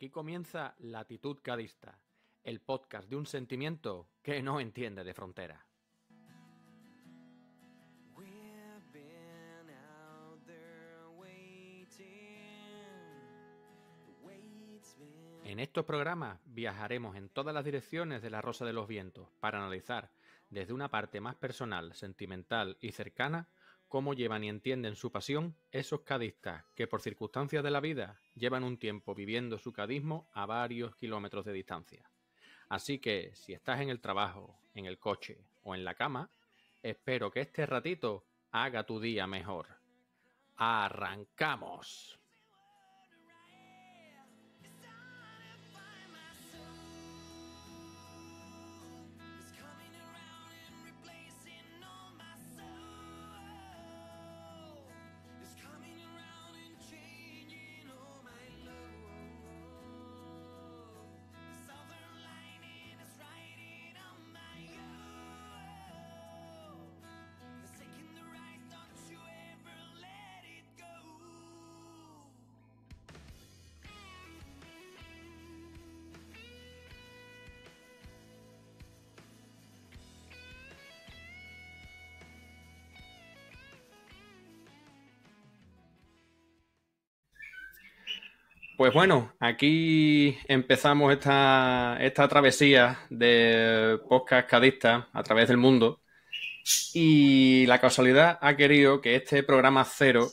Aquí comienza Latitud Cadista, el podcast de un sentimiento que no entiende de frontera. En estos programas viajaremos en todas las direcciones de la Rosa de los Vientos para analizar, desde una parte más personal, sentimental y cercana, cómo llevan y entienden su pasión esos cadistas que por circunstancias de la vida llevan un tiempo viviendo su cadismo a varios kilómetros de distancia. Así que si estás en el trabajo, en el coche o en la cama, espero que este ratito haga tu día mejor. ¡Arrancamos! Pues bueno, aquí empezamos esta travesía de podcast cadistas a través del mundo y la casualidad ha querido que este programa cero,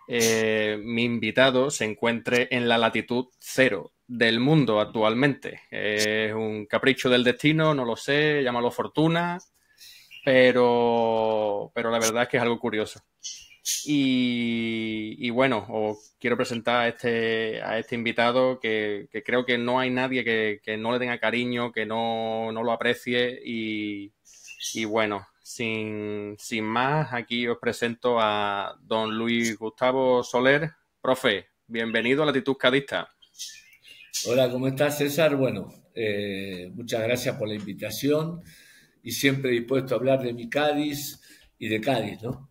mi invitado se encuentre en la latitud cero del mundo actualmente. Es un capricho del destino, no lo sé, llámalo fortuna, pero la verdad es que es algo curioso. Y bueno, os quiero presentar a este invitado que creo que no hay nadie que no le tenga cariño, que no lo aprecie y bueno, sin más, aquí os presento a don Luis Gustavo Soler. Profe, bienvenido a Latitud Cadista. Hola, ¿cómo estás, César? Bueno, muchas gracias por la invitación y siempre dispuesto a hablar de mi Cádiz y de Cádiz, ¿no?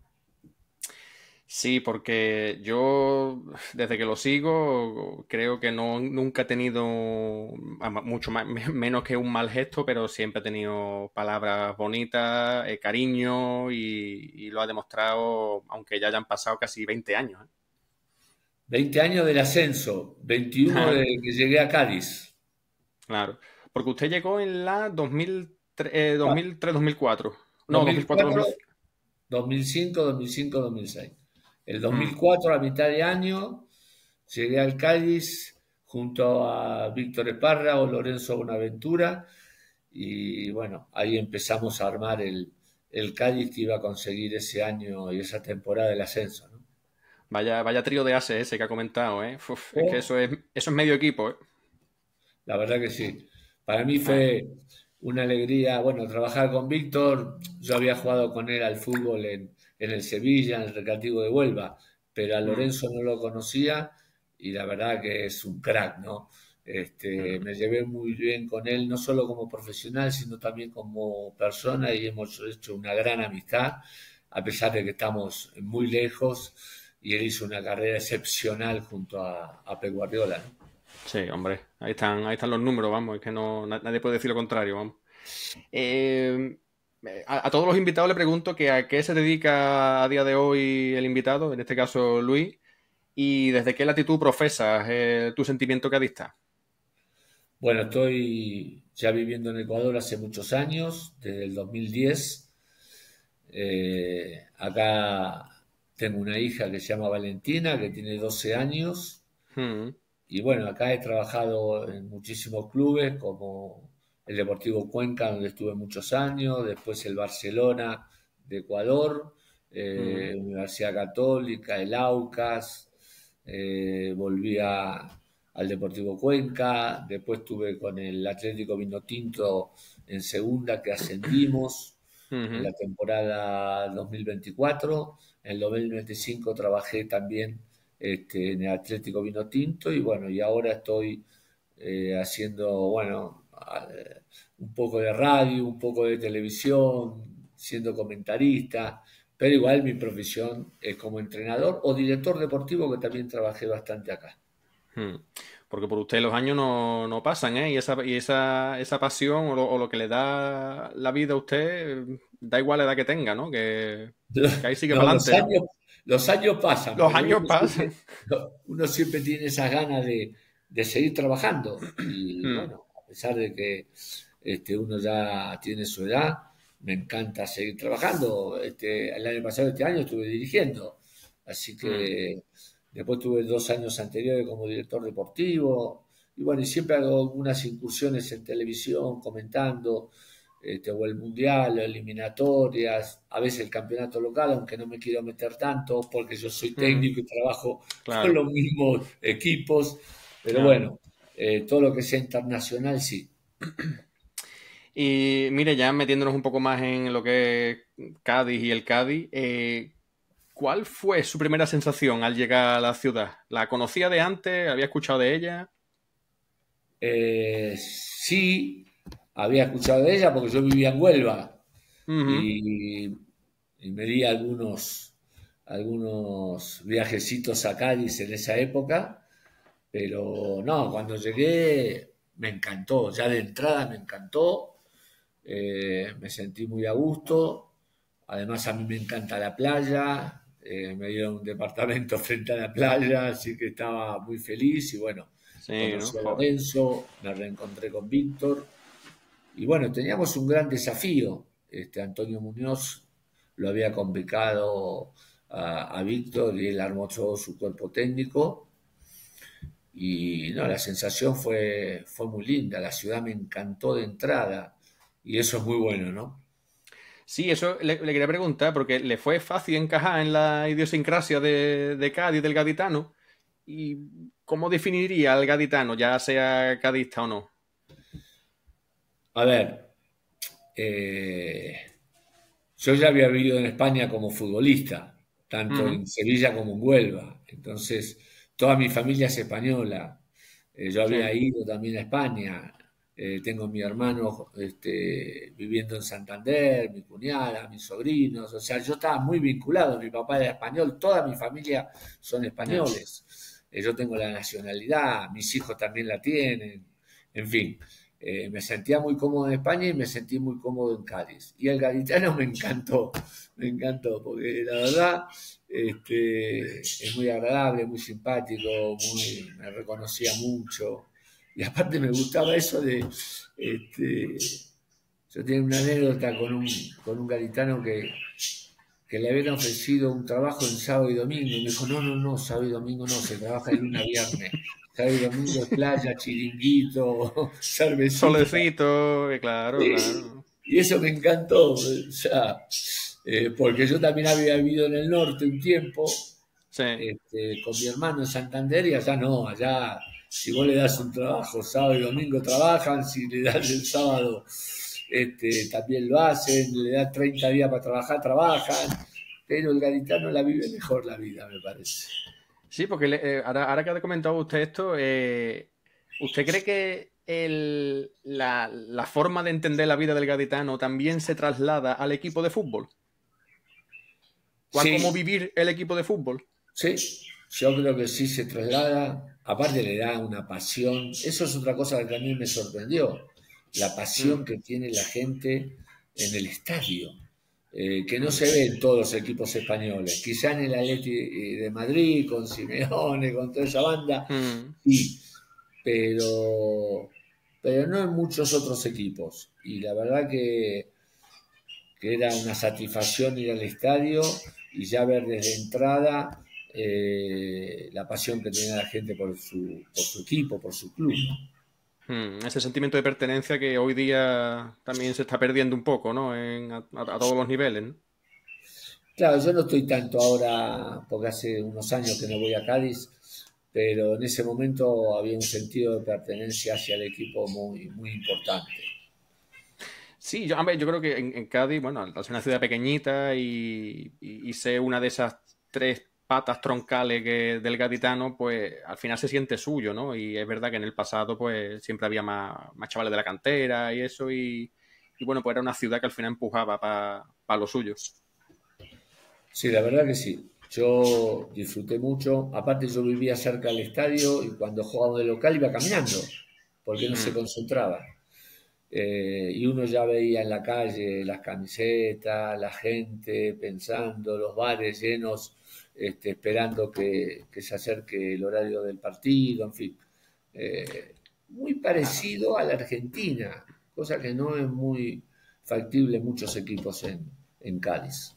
Sí, porque yo desde que lo sigo creo que nunca he tenido mucho más, menos que un mal gesto, pero siempre he tenido palabras bonitas, cariño y lo ha demostrado, aunque ya hayan pasado casi 20 años. 20 años del ascenso, 21 Claro, de que llegué a Cádiz. claro. Porque usted llegó en la 2003, Ah, 2003-2004. No, 2004, 2004-2005. 2005, 2005, 2006. El Hmm. 2004, a mitad de año, llegué al Cádiz junto a Víctor Espárrago, Lorenzo Bonaventura y bueno, ahí empezamos a armar el Cádiz que iba a conseguir ese año y esa temporada del ascenso, ¿no? Vaya trío de ases ese que ha comentado, ¿eh? Uf, es que Oh, eso es medio equipo, ¿eh? la verdad que sí. Para mí Ah, fue una alegría, bueno, trabajar con Víctor. Yo había jugado con él al fútbol en el Sevilla, en el Recreativo de Huelva, pero a hmm, Lorenzo no lo conocía y la verdad que es un crack, ¿no? hmm. Me llevé muy bien con él, no solo como profesional, sino también como persona y hemos hecho una gran amistad, a pesar de que estamos muy lejos y él hizo una carrera excepcional junto a Pep Guardiola, ¿no? Sí, hombre, ahí están los números, vamos, es que nadie puede decir lo contrario, vamos. Eh, a todos los invitados le pregunto que a qué se dedica a día de hoy el invitado, en este caso Luis, y desde qué latitud profesas tu sentimiento cadista. Bueno, estoy ya viviendo en Ecuador hace muchos años, desde el 2010. Acá tengo una hija que se llama Valentina, que tiene 12 años. Hmm, Y bueno, acá he trabajado en muchísimos clubes, como el Deportivo Cuenca, donde estuve muchos años, después el Barcelona de Ecuador, hmm, Universidad Católica, el Aucas, al Deportivo Cuenca, después estuve con el Atlético Vinotinto en segunda, que ascendimos en hmm, la temporada 2024. En el 2025 trabajé también en el Atlético Vinotinto y bueno, y ahora estoy haciendo, bueno, un poco de radio, un poco de televisión, siendo comentarista, pero igual mi profesión es como entrenador o director deportivo, que también trabajé bastante acá. Hmm. Porque por usted los años no pasan, ¿eh? Y esa pasión o lo que le da la vida a usted, da igual la edad que tenga, ¿no? Que ahí sigue No, para adelante, ¿no? los años pasan, Los pero años pasan. uno siempre tiene esas ganas de seguir trabajando. Y Hmm, bueno, a pesar de que uno ya tiene su edad, me encanta seguir trabajando. El año pasado, este año, estuve dirigiendo. Así hmm. que después tuve 2 años anteriores como director deportivo. Y bueno, y siempre hago algunas incursiones en televisión, comentando o el mundial, o eliminatorias, a veces el campeonato local, aunque no me quiero meter tanto porque yo soy Mm, técnico y trabajo con claro, los mismos equipos, pero claro. bueno, todo lo que sea internacional sí. Y mire, ya metiéndonos un poco más en lo que es Cádiz y el Cádiz, ¿cuál fue su primera sensación al llegar a la ciudad? ¿La conocía de antes? ¿Había escuchado de ella? Sí, había escuchado de ella porque yo vivía en Huelva Ujú. y, y me di algunos viajecitos a Cádiz en esa época. Pero no, cuando llegué me encantó, ya de entrada me encantó, me sentí muy a gusto, además a mí me encanta la playa, me dieron un departamento frente a la playa, así que estaba muy feliz y bueno, Sí, ¿no? conocí a Joder. Lorenzo, me reencontré con Víctor y bueno, teníamos un gran desafío. Antonio Muñoz lo había complicado a Víctor y él armó todo su cuerpo técnico. Y no, la sensación fue muy linda, la ciudad me encantó de entrada y eso es muy bueno, ¿no? Sí, eso le quería preguntar, porque le fue fácil encajar en la idiosincrasia de Cádiz, del gaditano. ¿Y cómo definiría al gaditano, ya sea cadista o no? A ver, eh, yo ya había vivido en España como futbolista, tanto Ujú. en Sevilla como en Huelva, entonces toda mi familia es española. Yo Sí, había ido también a España, tengo mi hermano viviendo en Santander, mi cuñada, mis sobrinos, o sea, yo estaba muy vinculado, mi papá era español, toda mi familia son ya. españoles. Yo tengo la nacionalidad, mis hijos también la tienen, en fin. Me sentía muy cómodo en España y me sentí muy cómodo en Cádiz. Y el gaditano me encantó, porque la verdad es muy agradable, muy simpático, me reconocía mucho. Y aparte me gustaba eso de, este, yo tenía una anécdota con un gaditano que le habían ofrecido un trabajo en sábado y domingo. Y me dijo, no, no, no, sábado y domingo no, se trabaja de lunes a viernes. Sábado y domingo es playa, chiringuito, cervecita. Solecito, claro, Sí, claro. y eso me encantó, o sea, porque yo también había vivido en el norte un tiempo, Sí, con mi hermano en Santander y allá no, allá si vos le das un trabajo, sábado y domingo trabajan, si le das el sábado también lo hacen, le das 30 días para trabajar, trabajan, pero el gaditano la vive mejor la vida, me parece. sí, porque ahora que ha comentado usted esto, ¿usted cree que la forma de entender la vida del gaditano también se traslada al equipo de fútbol? ¿O a cómo Sí, vivir el equipo de fútbol? sí, yo creo que sí se traslada, aparte le da una pasión, eso es otra cosa que a mí me sorprendió, la Mm, pasión que tiene la gente en el estadio, que no mm, se ve en todos los equipos españoles, quizá en el Atleti de Madrid, con Simeone, con toda esa banda, mm. sí, pero, pero no en muchos otros equipos, y la verdad que era una satisfacción ir al estadio y ya ver desde entrada la pasión que tenía la gente por su equipo, por su club. Ese sentimiento de pertenencia que hoy día también se está perdiendo un poco, ¿no? A todos los niveles, ¿no? Claro, yo no estoy tanto ahora, porque hace unos años que no voy a Cádiz, pero en ese momento había un sentido de pertenencia hacia el equipo muy, muy importante. Sí, a ver, yo creo que en Cádiz, bueno, al ser una ciudad pequeñita y ser una de esas tres patas troncales del gaditano, pues al final se siente suyo, ¿no? Y es verdad que en el pasado, pues siempre había más chavales de la cantera y eso, y bueno, pues era una ciudad que al final empujaba para lo suyo. Sí, la verdad que sí. Yo disfruté mucho. Aparte, yo vivía cerca del estadio y cuando jugaba de local iba caminando, porque no se Mm. concentraba. Y uno ya veía en la calle las camisetas, la gente pensando, los bares llenos, esperando que se acerque el horario del partido, en fin. Muy parecido a la Argentina, cosa que no es muy factible en muchos equipos en Cádiz.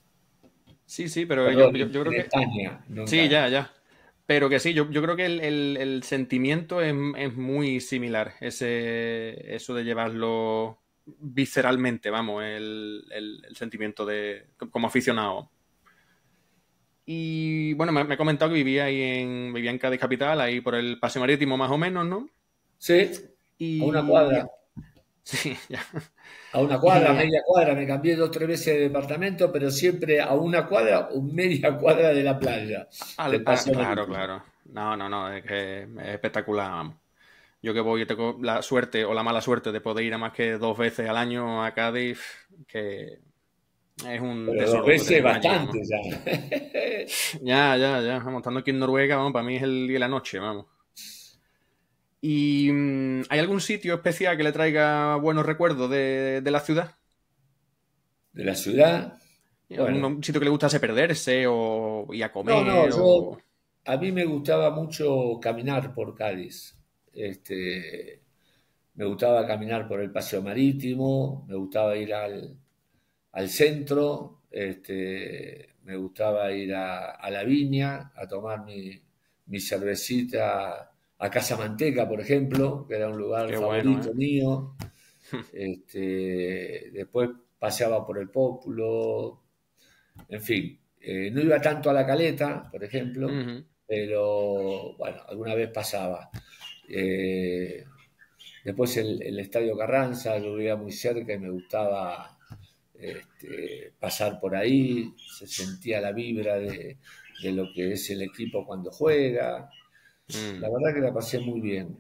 Sí, sí, pero Perdón, yo creo en que... España, no en Sí, Cádiz. ya, ya. Pero que sí, yo creo que el sentimiento es muy similar. Eso de llevarlo visceralmente, vamos, el sentimiento de como aficionado. Y bueno, me ha comentado que vivía en Cádiz capital, ahí por el Paseo Marítimo más o menos, ¿no? Sí, a una Y cuadra. sí, ya. A una cuadra, a Y media cuadra, me cambié 2 o 3 veces de departamento, pero siempre a una cuadra o media cuadra de la playa, del paseo claro, marítimo. claro. No, no, no, es que es espectacular, vamos. Yo que voy, tengo la suerte o la mala suerte de poder ir a más que 2 veces al año a Cádiz, que es un Pero dos tesoro lo que veces tenemos allí, bastante vamos. ya. Ya, ya, ya. Vamos, estando aquí en Noruega, vamos, para mí es el día y la noche, vamos. ¿Y hay algún sitio especial que le traiga buenos recuerdos de la ciudad? De la ciudad, bueno. ¿Algún sitio que le gustase perderse o ir a No, no, comer o... a mí me gustaba mucho caminar por Cádiz. Me gustaba caminar por el paseo marítimo, me gustaba ir al centro, me gustaba ir a la viña a tomar mi cervecita a Casa Manteca, por ejemplo, que era un lugar Qué bueno, favorito ¿eh? mío. Después paseaba por el Pópulo, en fin, no iba tanto a la Caleta, por ejemplo, Ujú. pero bueno, alguna vez pasaba. Eh, Después el Estadio Carranza, yo vivía muy cerca y me gustaba pasar por ahí, se sentía la vibra de lo que es el equipo cuando juega. La Mm. verdad que la pasé muy bien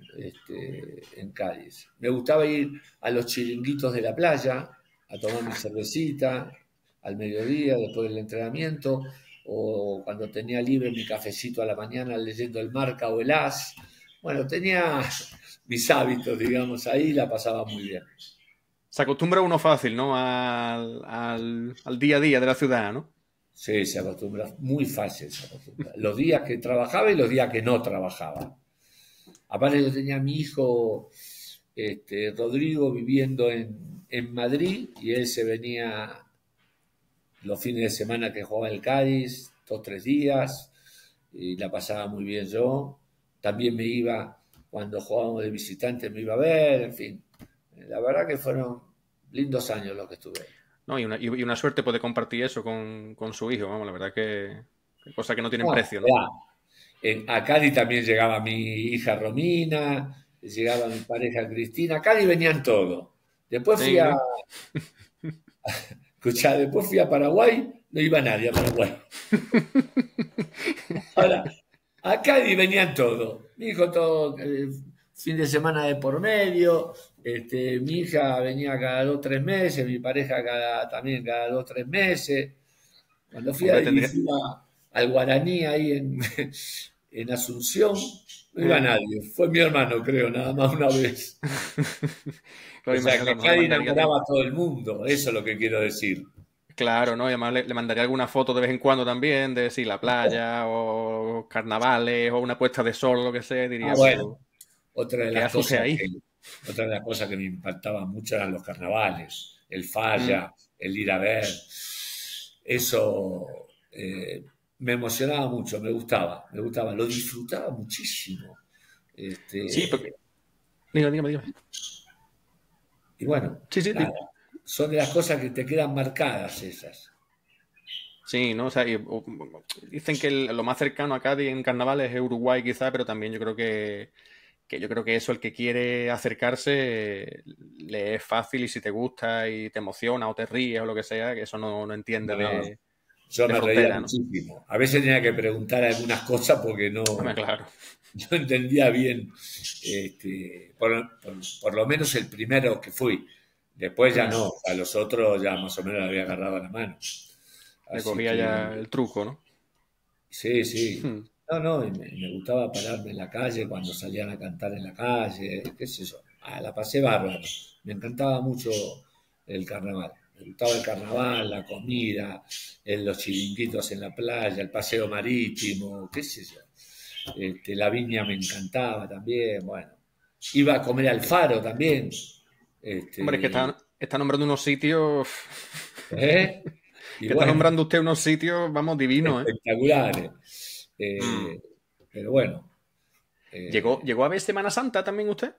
en Cádiz. Me gustaba ir a los chiringuitos de la playa, a tomar mi cervecita al mediodía, después del entrenamiento, o cuando tenía libre mi cafecito a la mañana leyendo el Marca o el As. Bueno, tenía mis hábitos, digamos, ahí la pasaba muy bien. Se acostumbra uno fácil, ¿no? Al día a día de la ciudad, ¿no? Sí, se acostumbra, muy fácil se acostumbra. Los días que trabajaba y los días que no trabajaba. Aparte yo tenía a mi hijo Rodrigo viviendo en Madrid y él se venía los fines de semana que jugaba el Cádiz, 2 o 3 días, y la pasaba muy bien yo. También me iba, cuando jugábamos de visitante, me iba a ver, en fin. La verdad que fueron lindos años los que estuve ahí. ¿No? Y una suerte poder compartir eso con su hijo, vamos, la verdad que cosa que no tienen No, precio, ¿no? a Cádiz también llegaba mi hija Romina, llegaba mi pareja Cristina, a Cádiz venían todos. Después fui Sí, a, sí. escuchá, después fui a Paraguay, no iba nadie a Paraguay. Ahora, a Cádiz venían todos. Mi hijo todo, fin de semana de por medio, mi hija venía cada 2 o 3 meses, mi pareja también cada 2 o 3 meses. Cuando Hombre, fui al Guaraní ahí en Asunción, no iba eh, nadie. Fue mi hermano, creo, nada más una vez. O claro, sea que imagino, no le Cádiz mandaría... enamoraba a todo el mundo, eso es lo que quiero decir. Claro, ¿no? Y además le mandaría alguna foto de vez en cuando también de sí, la playa o carnavales o una puesta de sol o lo que sea. Ah, Diría, bueno, pero otra de ¿qué las hace usted cosas ahí? que, otra de las cosas que me impactaban mucho eran los carnavales, el Mm. falla, el ir a ver. Eso me emocionaba mucho, me gustaba, lo disfrutaba muchísimo. Sí, porque... Este, Dígame, dígame, dígame. y bueno, Sí, sí, nada, son de las cosas que te quedan marcadas esas. sí, ¿no? O sea, dicen que lo más cercano a Cádiz en carnavales es Uruguay quizá, pero también yo creo que yo creo que eso, el que quiere acercarse, le es fácil y si te gusta y te emociona o te ríes o lo que sea, que eso no entiende No, no, yo de me reía frontera, ¿no? muchísimo. A veces tenía que preguntar algunas cosas porque no, Hombre, claro. no entendía bien, por lo menos el primero que fui. Después ya Mm. no, a los otros ya más o menos le había agarrado la mano. Le Así cogía que ya el truco, ¿no? Sí, sí. Hmm. No, no, y me gustaba pararme en la calle cuando salían a cantar en la calle, qué sé yo. Ah, la pasé bárbaro. Me encantaba mucho el carnaval. Me gustaba el carnaval, la comida, los chiringuitos en la playa, el paseo marítimo, qué sé yo. La viña me encantaba también, bueno. Iba a comer al faro también. Hombre, es que Este, está nombrando unos sitios. ¿eh? Y Que está bueno, nombrando usted unos sitios, vamos, divinos, ¿eh? espectaculares. Mm. Pero bueno, ¿Llegó a ver Semana Santa también usted?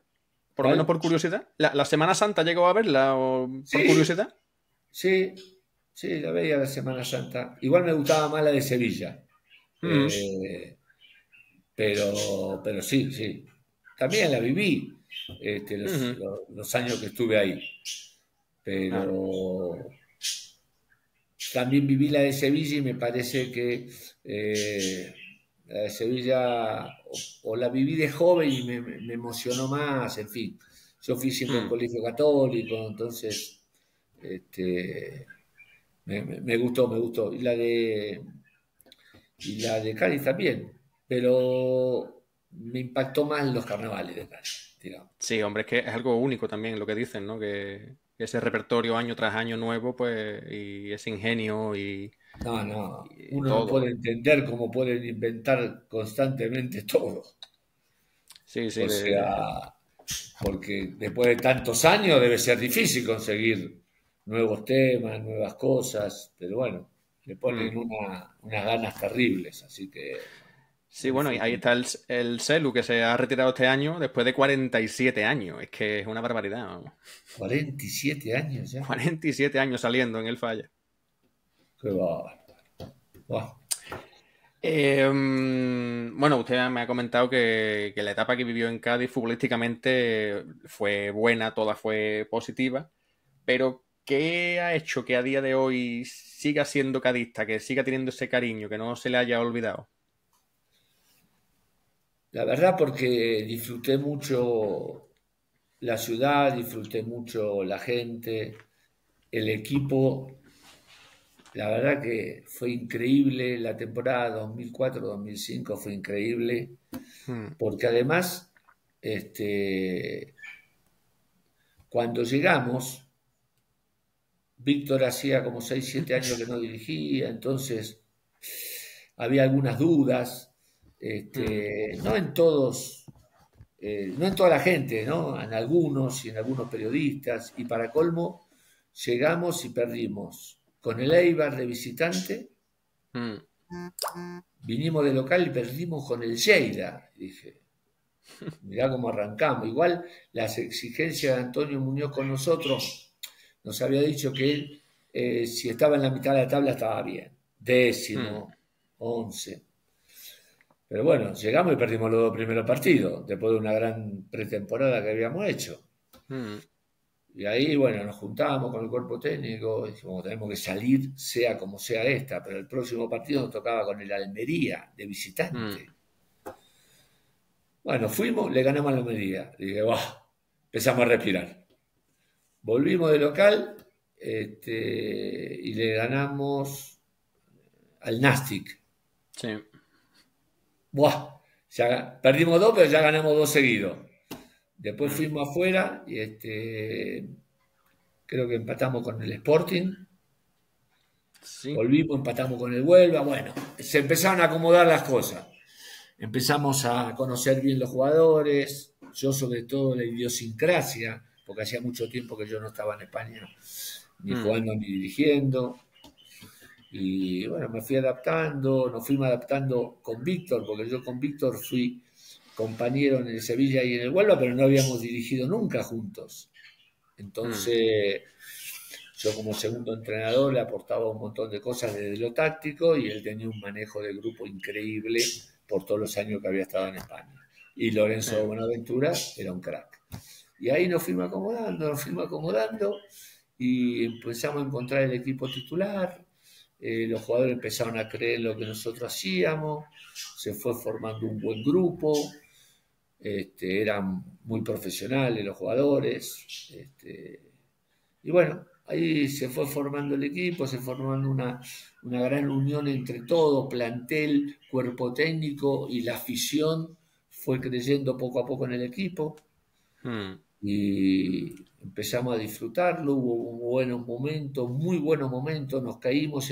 Por lo menos ¿cuál? por curiosidad. ¿La Semana Santa llegó a verla o por Sí, curiosidad? sí, sí, la veía la Semana Santa. Igual me gustaba más la de Sevilla. Mm, Eh, pero sí, sí. También la viví ujú, los años que estuve ahí. claro. Pero también viví la de Sevilla y me parece que la de Sevilla o la viví de joven y me emocionó más, en fin. Yo fui siempre a un Mm. colegio católico, entonces este, me gustó, me gustó. Y la de Cádiz también, pero me impactó más los carnavales de Cádiz, digamos. Sí, hombre, es que es algo único también lo que dicen, ¿no? Que ese repertorio año tras año nuevo, pues, y ese ingenio No, no, y uno no puede todo. entender cómo pueden inventar constantemente todo. Sí, sí, O sea, porque después de tantos años debe ser difícil conseguir nuevos temas, nuevas cosas, pero bueno, le mm. ponen unas ganas terribles, así que bueno, Sí, lo bueno, y ahí disfruto. está el Celu que se ha retirado este año después de 47 años. Es que es una barbaridad, vamos. 47 años ya. 47 años saliendo en el falla. Qué bárbaro. Buah. Bueno, usted me ha comentado que la etapa que vivió en Cádiz futbolísticamente fue buena, toda fue positiva, pero ¿qué ha hecho que a día de hoy siga siendo cadista, que siga teniendo ese cariño, que no se le haya olvidado? La verdad porque disfruté mucho la ciudad, disfruté mucho la gente, el equipo. La verdad que fue increíble la temporada 2004-2005, fue increíble, Hmm, porque además, este, cuando llegamos, Víctor hacía como 6 7 años que no dirigía, entonces había algunas dudas, hmm, no en todos, no en toda la gente, ¿no? En algunos y en algunos periodistas, y para colmo, llegamos y perdimos con el Eibar de visitante. hmm. Vinimos de local y perdimos con el Lleida. Dije, mirá cómo arrancamos. Igual las exigencias de Antonio Muñoz con nosotros nos había dicho que él, si estaba en la mitad de la tabla, estaba bien. Hmm, 10º, 11. Pero bueno, llegamos y perdimos los 2 primeros partidos, después de una gran pretemporada que habíamos hecho. hmm, Y ahí, bueno, nos juntábamos con el cuerpo técnico, y dijimos, tenemos que salir, sea como sea esta, pero el próximo partido nos tocaba con el Almería, de hmm. visitante. Bueno, fuimos, le ganamos a la Almería. Dije, "Buah", empezamos a respirar. Volvimos de local y le ganamos al Nastic. Sí. Buah, ya perdimos dos, pero ya ganamos dos seguidos. Después Hmm, fuimos afuera y creo que empatamos con el Sporting. sí. Volvimos, empatamos con el Huelva. Bueno, se empezaron a acomodar las cosas. Empezamos a conocer bien los jugadores, yo sobre todo la idiosincrasia, porque hacía mucho tiempo que yo no estaba en España, ni Hmm, jugando ni dirigiendo. Y bueno, me fui adaptando, nos fuimos adaptando con Víctor, porque yo con Víctor fui compañero en el Sevilla y en el Huelva, pero no habíamos dirigido nunca juntos. hmm, Entonces, yo como segundo entrenador le aportaba un montón de cosas desde lo táctico y él tenía un manejo de grupo increíble por todos los años que había estado en España. Y sí. Lorenzo Buenaventura era un crack. Y ahí nos fuimos acomodando y empezamos a encontrar el equipo titular. Los jugadores empezaron a creer lo que nosotros hacíamos, se fue formando un buen grupo, eran muy profesionales los jugadores, y bueno, ahí se fue formando el equipo, se formó una gran unión entre todos, plantel, cuerpo técnico y la afición fue creyendo poco a poco en el equipo Mm. y empezamos a disfrutarlo, hubo buenos momentos, muy buenos momentos, nos caímos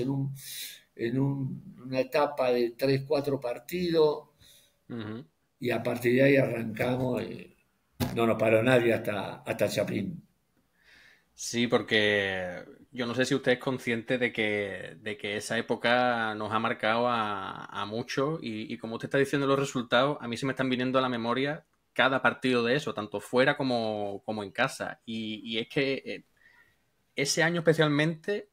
una etapa de 3 4 partidos Ujú. y a partir de ahí arrancamos, no nos paró nadie hasta Chapín. Sí, porque yo no sé si usted es consciente de que esa época nos ha marcado a muchos y como usted está diciendo los resultados, a mí se me están viniendo a la memoria cada partido de eso, tanto fuera como en casa. Y es que ese año especialmente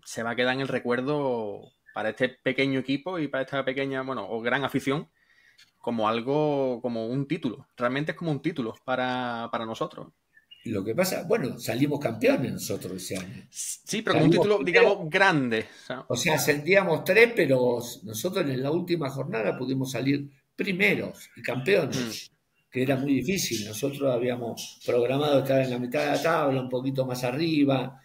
se va a quedar en el recuerdo para este pequeño equipo y para esta pequeña, bueno, o gran afición, como algo, como un título. Realmente es como un título para nosotros. Lo que pasa, bueno, salimos campeones nosotros ese año. Sí, pero como un Salimos título, primero, digamos, grande. ¿Sabes? o sea, ascendíamos 3, pero nosotros en la última jornada pudimos salir primeros y Mm, campeones, que era muy difícil. Nosotros habíamos programado estar en la mitad de la tabla, un poquito más arriba,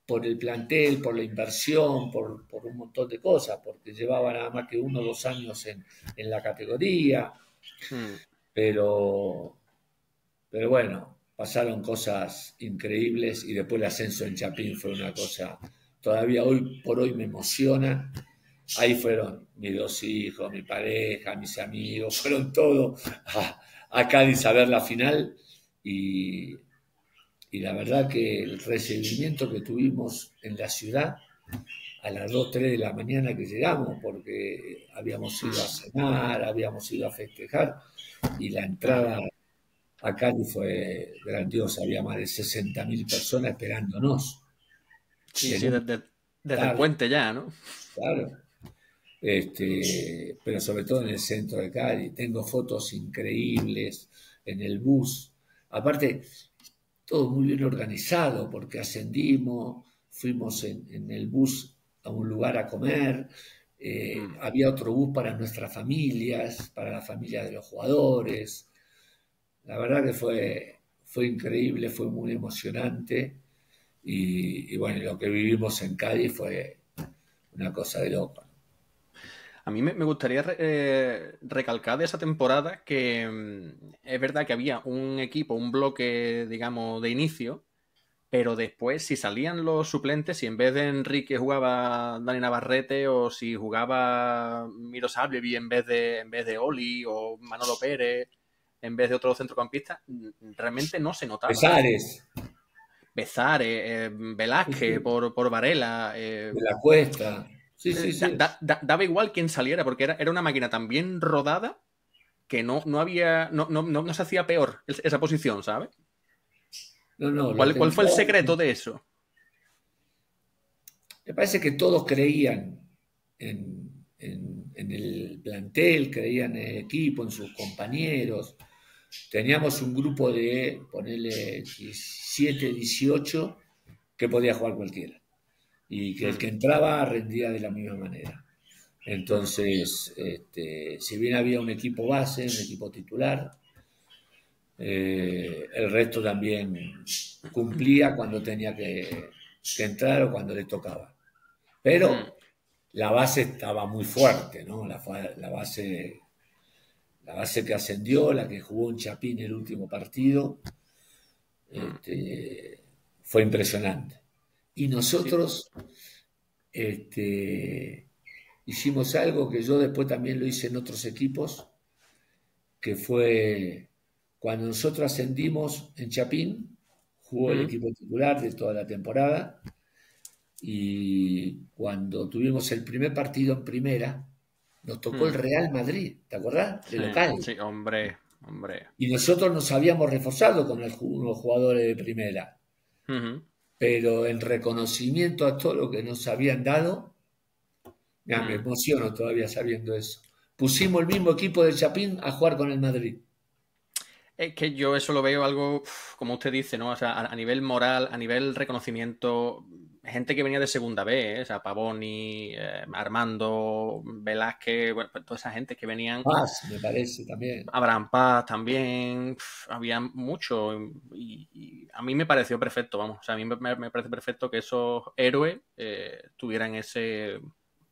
por el plantel, por la inversión, por un montón de cosas, porque llevaba nada más que 1 o 2 años en la categoría, mm. pero, pero bueno, pasaron cosas increíbles y después el ascenso en Chapín fue una cosa, todavía hoy por hoy me emociona. Ahí fueron mis 2 hijos, mi pareja, mis amigos, fueron todos a Cádiz a ver la final y, y la verdad que el recibimiento que tuvimos en la ciudad a las 2 3 de la mañana que llegamos, porque habíamos ido a Mm, cenar, habíamos ido a festejar, y la claro. entrada a Cádiz fue grandiosa, había más de 60.000 personas esperándonos. Sí, De sí, noche, desde el tarde, puente ya, ¿no? claro. Pero sobre todo en el centro de Cádiz. Tengo fotos increíbles en el bus. Aparte, todo muy bien organizado, porque ascendimos, fuimos en el bus a un lugar a comer, Mm. había otro bus para nuestras familias, para la familia de los jugadores. La verdad que fue increíble, fue muy emocionante y bueno, lo que vivimos en Cádiz fue una cosa de loco. A mí me gustaría recalcar de esa temporada que es verdad que había un equipo, un bloque, digamos, de inicio, pero después si salían los suplentes, si en vez de Enrique jugaba Dani Navarrete o si jugaba Miro Sablevi en vez de Oli o Manolo Pérez en vez de otro centrocampista, realmente no se notaba. Pesares, Bezares, Velázquez por Varela, de la Cuesta, sí, sí, sí. daba igual quién saliera, porque era una máquina tan bien rodada que no había. No se hacía peor esa posición, ¿sabes? No, no, los ¿Cuál, que cuál fue el entraban, secreto de eso? me parece que todos creían en el plantel, creían en el equipo, en sus compañeros. Teníamos un grupo de, ponerle 17, 18, que podía jugar cualquiera. Y que el Mm, que entraba rendía de la misma manera. mm, Entonces, si bien había un equipo base, un equipo titular, el resto también cumplía cuando tenía que entrar o cuando le tocaba. mm, Pero la base estaba muy fuerte, ¿no? La base que ascendió, la que jugó en Chapín el último partido, mm. este, fue impresionante. Y Sí. nosotros este, hicimos algo que yo después también lo hice en otros equipos, que fue cuando nosotros ascendimos en Chapín, jugó el Mm, equipo titular de toda la temporada, y cuando tuvimos el primer partido en primera, nos tocó el mm. Real Madrid, ¿te acordás? De Sí, local. sí, hombre, hombre. Y nosotros nos habíamos reforzado con unos jugadores de primera, Ujú, pero en reconocimiento a todo lo que nos habían dado, ya me mm. emociono todavía sabiendo eso. Pusimos el mismo equipo del Chapín a jugar con el Madrid. Es que yo eso lo veo algo, como usted dice, ¿no? O sea, a nivel moral, a nivel reconocimiento, gente que venía de segunda B, ¿eh? O sea, Pavoni, Armando, Velázquez, bueno, pues toda esa gente que venían. Paz, me parece también. Abraham Paz también, había mucho y a mí me pareció perfecto, vamos. O sea, a mí me parece perfecto que esos héroes tuvieran ese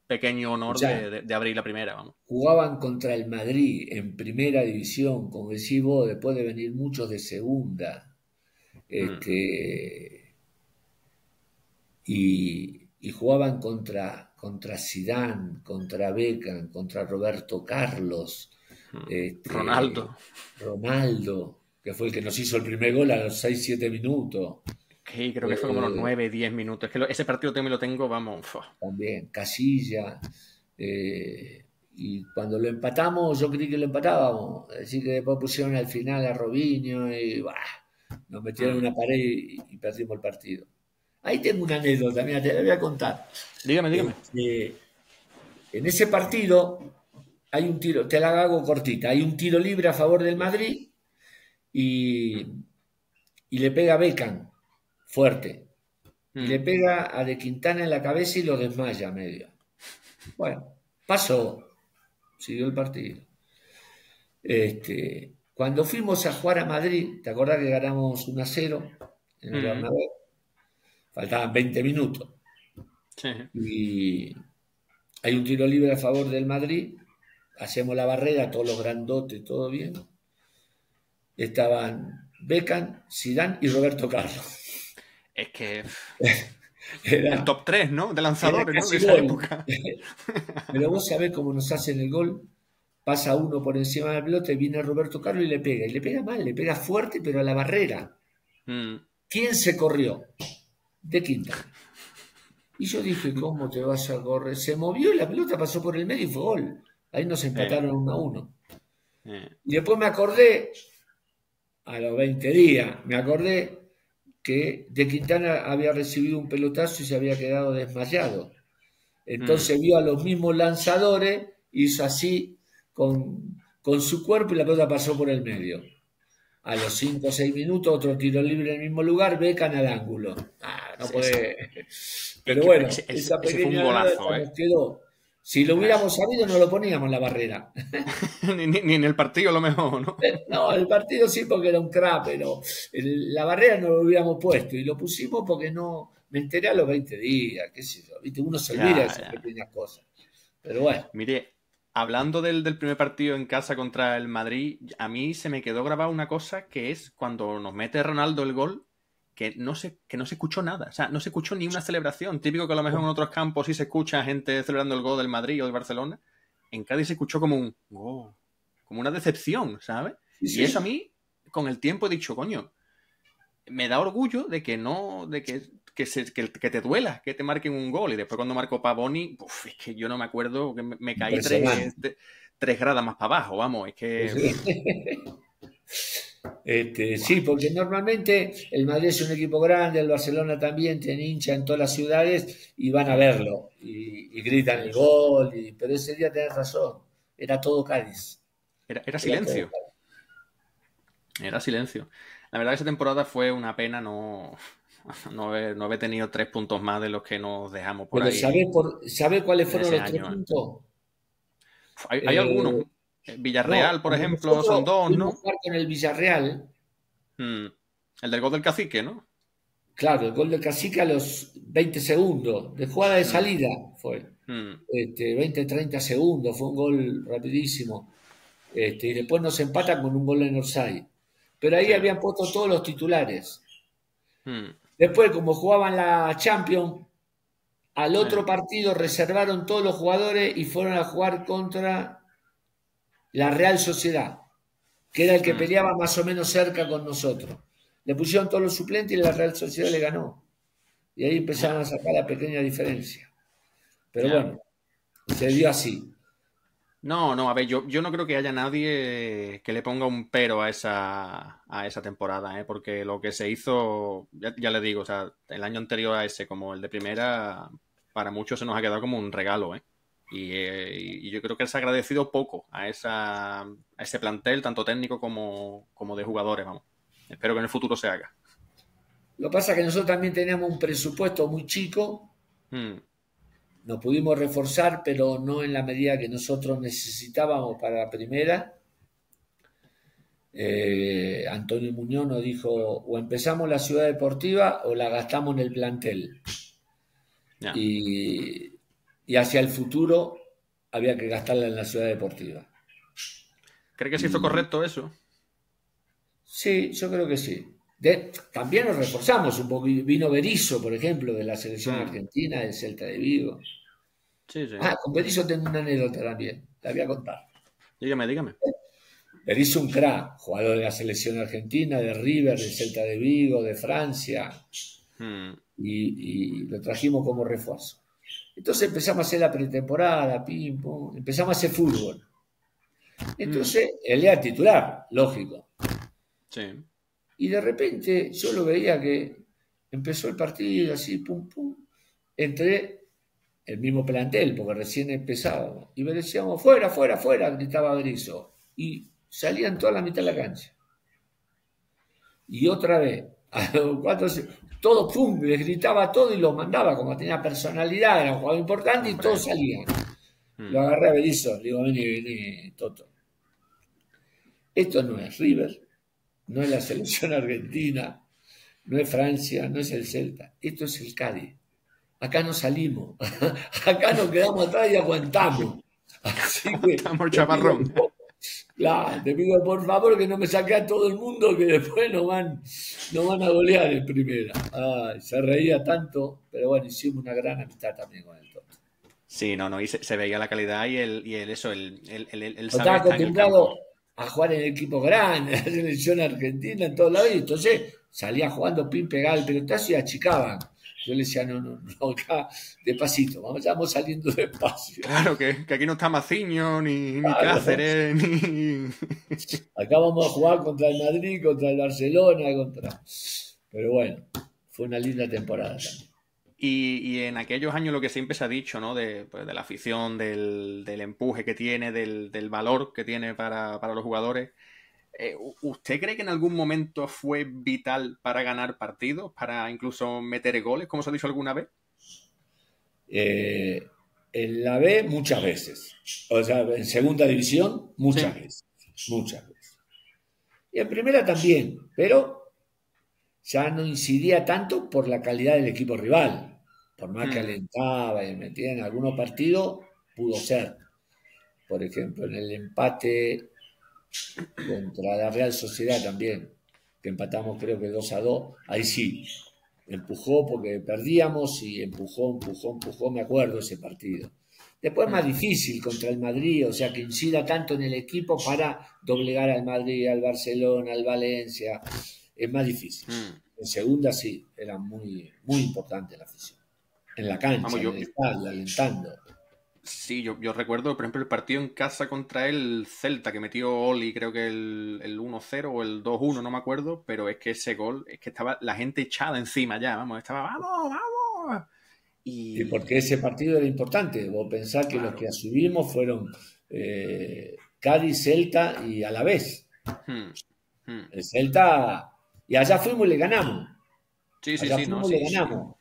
pequeño honor Ya, de abrir la primera, vamos. jugaban contra el Madrid en primera división, como decís vos, después de venir muchos de segunda. Mm, Este, y jugaban contra Zidane, contra Beckham, contra Roberto Carlos, este, Ronaldo, Ronaldo, que fue el que nos hizo el primer gol a los 6 7 minutos. que creo que fue como los Eh, 9 10 minutos. Es que ese partido también lo tengo, vamos. Fua. También Casilla. Y cuando lo empatamos, yo creí que lo empatábamos. Es decir, que después pusieron al final a Robinho y bah, nos metieron en Mm. una pared y perdimos el partido. Ahí tengo una anécdota, mira, te la voy a contar. Dígame, dígame. En ese partido hay un tiro, te la hago cortita, hay un tiro libre a favor del Madrid y, y le pega a Beckham fuerte. Y le Mm. pega a De Quintana en la cabeza y lo desmaya medio. Bueno, pasó, siguió el partido. Cuando fuimos a jugar a Madrid, ¿te acordás que ganamos 1-0 en el Mm. Bernabéu? Faltaban 20 minutos. Sí. Y hay un tiro libre a favor del Madrid. Hacemos la barrera, todos los grandotes, todo bien. Estaban Beckham, Zidane y Roberto Carlos. Es que el Era, top 3, ¿no? De era lanzadores, ¿no? De casi esa gol. época. Pero vos sabés cómo nos hacen el gol. Pasa uno por encima del pelota y viene Roberto Carlos y le pega. Y le pega mal, le pega fuerte, pero a la barrera. Mm. ¿Quién se corrió? De Quintana. Y yo dije, ¿cómo te vas a correr? Se movió y la pelota pasó por el medio y fue gol. Ahí nos Eh, empataron 1-1. eh. Y después me acordé, a los 20 días, me acordé que De Quintana había recibido un pelotazo y se había quedado desmayado. Mm. Entonces vio a los mismos lanzadores, hizo así con su cuerpo y la pelota pasó por el medio. A los 5 o 6 minutos, otro tiro libre en el mismo lugar, Becan al ángulo. Ah, no Ese, puede. es Pero que bueno, ese, esa ese fue un pequeña golazo, anécdota nos quedó. Si lo hubiéramos sabido, no lo poníamos en la barrera. Ni en el partido a lo mejor, ¿no? No, el partido sí porque era un crap, pero la barrera no lo hubiéramos puesto y lo pusimos porque no me enteré a los 20 días, qué sé yo, ¿viste? Uno se olvida de Ya, esas ya. pequeñas cosas. Pero bueno, Mire, hablando del primer partido en casa contra el Madrid, a mí se me quedó grabada una cosa que es cuando nos mete Ronaldo el gol, que no se escuchó nada. O sea, no se escuchó ni una celebración. Típico que a lo mejor en otros campos sí se escucha gente celebrando el gol del Madrid o del Barcelona. En Cádiz se escuchó como un oh, como una decepción, ¿sabes? sí, Y eso a sí. mí, con el tiempo he dicho, coño, me da orgullo de que no, que te duela que te marquen un gol. Y después cuando marcó Pavoni, uf, es que yo no me acuerdo, que me caí Impresionante. 3 gradas más para abajo, vamos, es Sí, que sí. buah, Sí, porque normalmente el Madrid es un equipo grande, el Barcelona también tiene hincha en todas las ciudades y van a verlo y gritan el sí. gol, pero ese día tenés razón, era todo Cádiz, Era era todo silencio, Cádiz. era silencio. La verdad que esa temporada fue una pena no haber tenido 3 puntos más de los que nos dejamos por Pero ahí ¿sabés cuáles en fueron ese los tres año. ¿Eh? puntos? Hay algunos. Eh, no, Villarreal, por cuando ejemplo, nosotros son dos, fuimos a ¿no? jugar con el Villarreal, Mm. El del gol del cacique, ¿no? claro, el gol del Cacique a los 20 segundos, de jugada de Mm. salida fue. Mm. 20, 30 segundos, fue un gol rapidísimo. Y después nos empatan con un gol en Orsay. Pero ahí Sí. habían puesto todos los titulares. Mm. Después, como jugaban la Champions, al Eh. otro partido reservaron todos los jugadores y fueron a jugar contra la Real Sociedad, que era el que Mm. peleaba más o menos cerca con nosotros. Le pusieron todos los suplentes y la Real Sociedad le ganó. Y ahí empezaron Ya, a sacar la pequeña diferencia. Pero ya. bueno, se dio así. No, no, a ver, yo no creo que haya nadie que le ponga un pero a esa temporada, ¿eh? Porque lo que se hizo, ya le digo, o sea, el año anterior a ese, como el de primera, para muchos se nos ha quedado como un regalo, ¿eh? Y yo creo que se ha agradecido poco a ese plantel, tanto técnico como de jugadores, vamos. Espero que en el futuro se haga. Lo que pasa es que nosotros también teníamos un presupuesto muy chico, Mm, nos pudimos reforzar, pero no en la medida que nosotros necesitábamos para la primera. Antonio Muñoz nos dijo, o empezamos la ciudad deportiva o la gastamos en el plantel. ya. Y, y hacia el futuro había que gastarla en la ciudad deportiva. ¿Cree que se hizo Y correcto eso? sí, yo creo que sí. También nos reforzamos un poco. Vino Berizzo, por ejemplo, de la selección Mm, argentina, del Celta de Vigo. sí, sí. Ah, con Berizzo tengo una anécdota también, la voy a contar. Dígame, dígame. Berizzo un crack, jugador de la selección argentina, de River, del Celta de Vigo, de Francia, Mm, y lo trajimos como refuerzo. Entonces empezamos a hacer la pretemporada, pim, pum, empezamos a hacer fútbol. mm, Entonces, él era titular, lógico. sí. Y de repente yo lo veía que empezó el partido así, pum, pum. Entré el mismo plantel, porque recién empezábamos. Y me decíamos, fuera, fuera, fuera, gritaba Berizzo. Y salían toda la mitad de la cancha. Y otra vez, a los cuatro, todo, pum, les gritaba todo y los mandaba, como tenía personalidad, era un jugador importante y Hombre. todos salían. Lo Mm, agarré a Berizzo, le digo, vení, vení, Toto. Esto no es River, no es la selección argentina, no es Francia, no es el Celta, esto es el Cádiz. Acá no salimos, acá nos quedamos atrás y aguantamos. Así que Estamos te pido, chaparrón. claro, te pido por favor que no me saque a todo el mundo que después no van a golear en primera. Ay, se reía tanto, pero bueno, hicimos una gran amistad también con el Toto. Sí, no, no, y se veía la calidad el Yo saber estaba estar en el campo. acostumbrado a jugar en equipo grande, en la selección argentina, en todos lados, y entonces salía jugando pin pegado el pelotazo y achicaban. Yo le decía, no, no, no, acá despacito, vamos saliendo despacio. Claro, que aquí no está Maciño, ni Claro, Cáceres, ni... acá vamos a jugar contra el Madrid, contra el Barcelona, contra... Pero bueno, fue una linda temporada también. Y en aquellos años lo que siempre se ha dicho, ¿no? Pues, de la afición, del empuje que tiene, del valor que tiene para los jugadores. ¿Usted cree que en algún momento fue vital para ganar partidos, para incluso meter goles, como se ha dicho alguna vez? Eh, en la B muchas veces, o sea, en segunda división muchas Sí. veces, muchas veces. Y en primera también, pero ya no incidía tanto por la calidad del equipo rival. Por más que Mm, alentaba y metía en algunos partidos, pudo ser. Por ejemplo, en el empate contra la Real Sociedad también, que empatamos creo que 2-2, ahí sí, empujó porque perdíamos y empujó, empujó, empujó, me acuerdo ese partido. Después es más mm, difícil contra el Madrid, o sea, que incida tanto en el equipo para doblegar al Madrid, al Barcelona, al Valencia, es más difícil. mm. En segunda sí, era muy, muy importante la afición. En la cancha, Vamos, en el estadio, alentando. sí, yo recuerdo, por ejemplo, el partido en casa contra el Celta, que metió Oli, creo que el 1-0 o el 2-1, no me acuerdo, pero es que ese gol, es que estaba la gente echada encima ya, vamos, estaba, vamos, vamos. Y porque Y ese partido era importante. Vos pensás que los claro. que subimos fueron Cádiz, Celta y Alavés. Hmm, hmm. El Celta, y allá fuimos y le ganamos. Sí, sí, Allá sí, no, fuimos y le sí, sí. ganamos.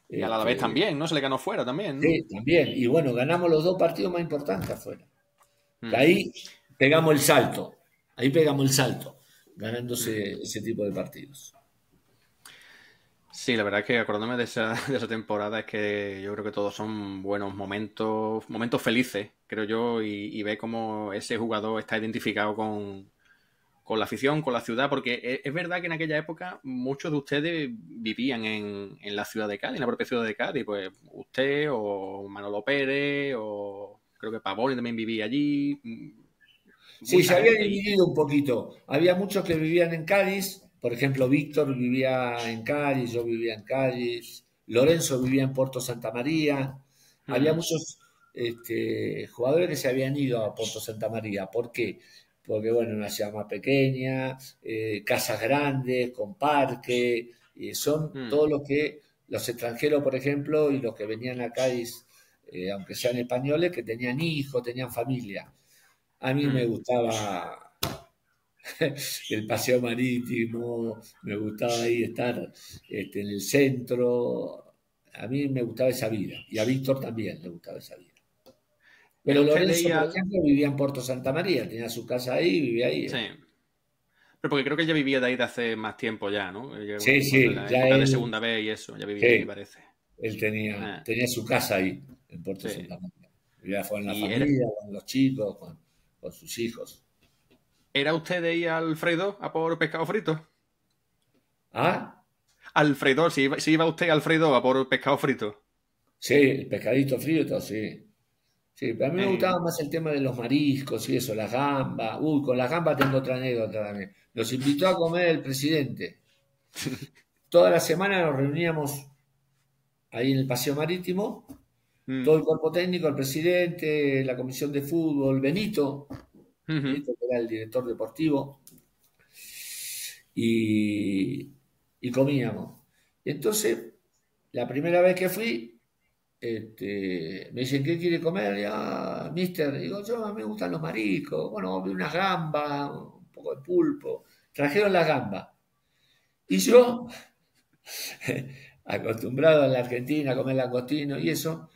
Y a la vez Este, también, ¿no? Se le ganó fuera también, ¿no? sí, también. Y bueno, ganamos los dos partidos más importantes afuera. Que Hmm, ahí pegamos el salto. Ahí pegamos el salto, hmm. ganándose ese tipo de partidos. Sí, la verdad es que acordándome de esa temporada es que yo creo que todos son buenos momentos, momentos felices, creo yo, y ve cómo ese jugador está identificado con la afición, con la ciudad, porque es verdad que en aquella época muchos de ustedes vivían en la ciudad de Cádiz, en la propia ciudad de Cádiz, pues usted o Manolo Pérez o creo que Pavoni también vivía allí, Sí, se mucha había gente y... dividido un poquito. Había muchos que vivían en Cádiz, por ejemplo, Víctor vivía en Cádiz, yo vivía en Cádiz, Lorenzo vivía en Puerto Santa María. Había Hmm, muchos jugadores que se habían ido a Puerto Santa María. ¿Por qué? Porque, bueno, una ciudad más pequeña, casas grandes, con parque, son hmm, todos los extranjeros, por ejemplo, y los que venían a Cádiz, aunque sean españoles, que tenían hijos, tenían familia. A mí me hmm. gustaba el paseo marítimo, me gustaba ahí estar en el centro. A mí me gustaba esa vida. Y a Víctor también le gustaba esa vida. ¿Era Pero usted de Lorenzo, ir por al...? ejemplo, vivía en Puerto Santa María, tenía su casa ahí, vivía ahí. Sí. Pero porque creo que ya vivía de ahí de hace más tiempo ya, ¿no? Sí, Cuando en sí, la ya época de él, segunda vez y eso, ya vivía ahí, sí, parece. él tenía, Ah, tenía su casa ahí, en Puerto sí. Santa María. Ya fue en la ¿Y era, familia, con los chicos, con sus hijos. era usted de ir al Alfredo a por pescado frito? Ah, Alfredo, si iba usted a Alfredo a por pescado frito. sí, el pescadito frito, sí. Sí, pero a mí me gustaba En- más el tema de los mariscos y eso, las gambas. Uy, con las gambas tengo otra anécdota también. Nos invitó a comer el presidente. Toda la semana nos reuníamos ahí en el Paseo Marítimo, Mm, todo el cuerpo técnico, el presidente, la comisión de fútbol, ujú. Benito que era el director deportivo, y, y comíamos. Y entonces, la primera vez que fui, me dicen, ¿qué quiere comer? Ya, mister, digo, yo a mí me gustan los mariscos, bueno, vi unas gambas, un poco de pulpo. Trajeron las gambas. Y yo, acostumbrado en la Argentina a comer langostino y eso,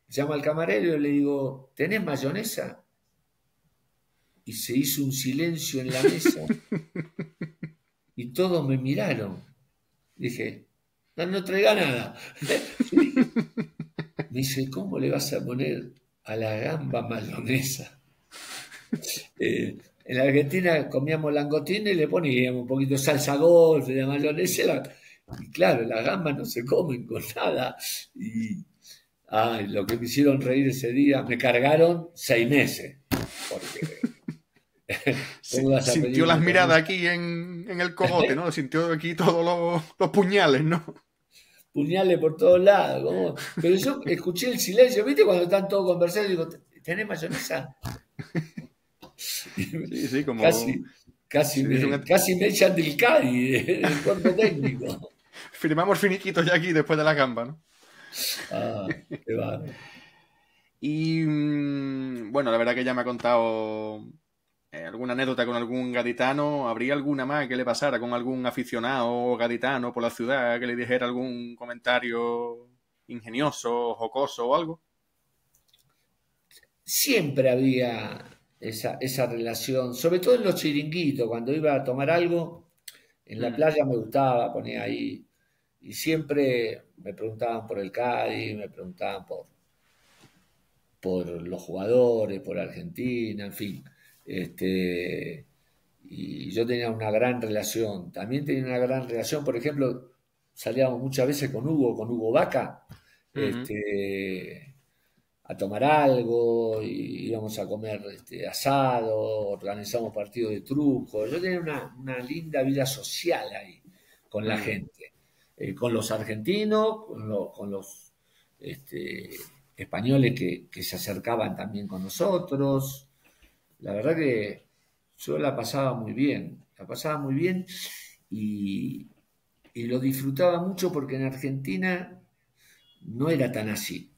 llamo al camarero y le digo, ¿tenés mayonesa? Y se hizo un silencio en la mesa y todos me miraron. Dije, no, no traiga nada. Me dice, ¿cómo le vas a poner a la gamba mayonesa? En la Argentina comíamos langostino y le poníamos un poquito de salsa golf, de mayonesa. Y claro, las gambas no se comen con nada. Y ay, lo que me hicieron reír ese día, me cargaron 6 meses. Porque, ¿cómo vas a pedir Sintió las miradas mayonesa? aquí en el cogote, ¿no? Sintió aquí todos los puñales, ¿no? Puñales por todos lados. Pero yo escuché el silencio, ¿viste? Cuando están todos conversando, digo, ¿tenés mayonesa? Sí, sí, como... Casi, casi Sí, es me, casi me echan del CADI, del cuerpo técnico. firmamos finiquitos ya aquí después de la gamba, ¿no? Ah, qué bárbaro. Y bueno, la verdad que ya me ha contado alguna anécdota con algún gaditano. ¿Habría alguna más que le pasara con algún aficionado gaditano por la ciudad que le dijera algún comentario ingenioso, jocoso o algo? Siempre había esa relación, sobre todo en los chiringuitos, cuando iba a tomar algo, en la Mm, playa me gustaba, ponía ahí, y siempre me preguntaban por el Cádiz, me preguntaban por los jugadores, por Argentina, en fin. Y yo tenía una gran relación. También tenía una gran relación, por ejemplo, salíamos muchas veces con Hugo Vaca, ujú. a tomar algo, y íbamos a comer asado, organizamos partidos de truco. Yo tenía una linda vida social ahí, con la Mm, gente, con los argentinos, con los este, españoles que se acercaban también con nosotros. La verdad que yo la pasaba muy bien, la pasaba muy bien y, y lo disfrutaba mucho porque en Argentina no era tan así.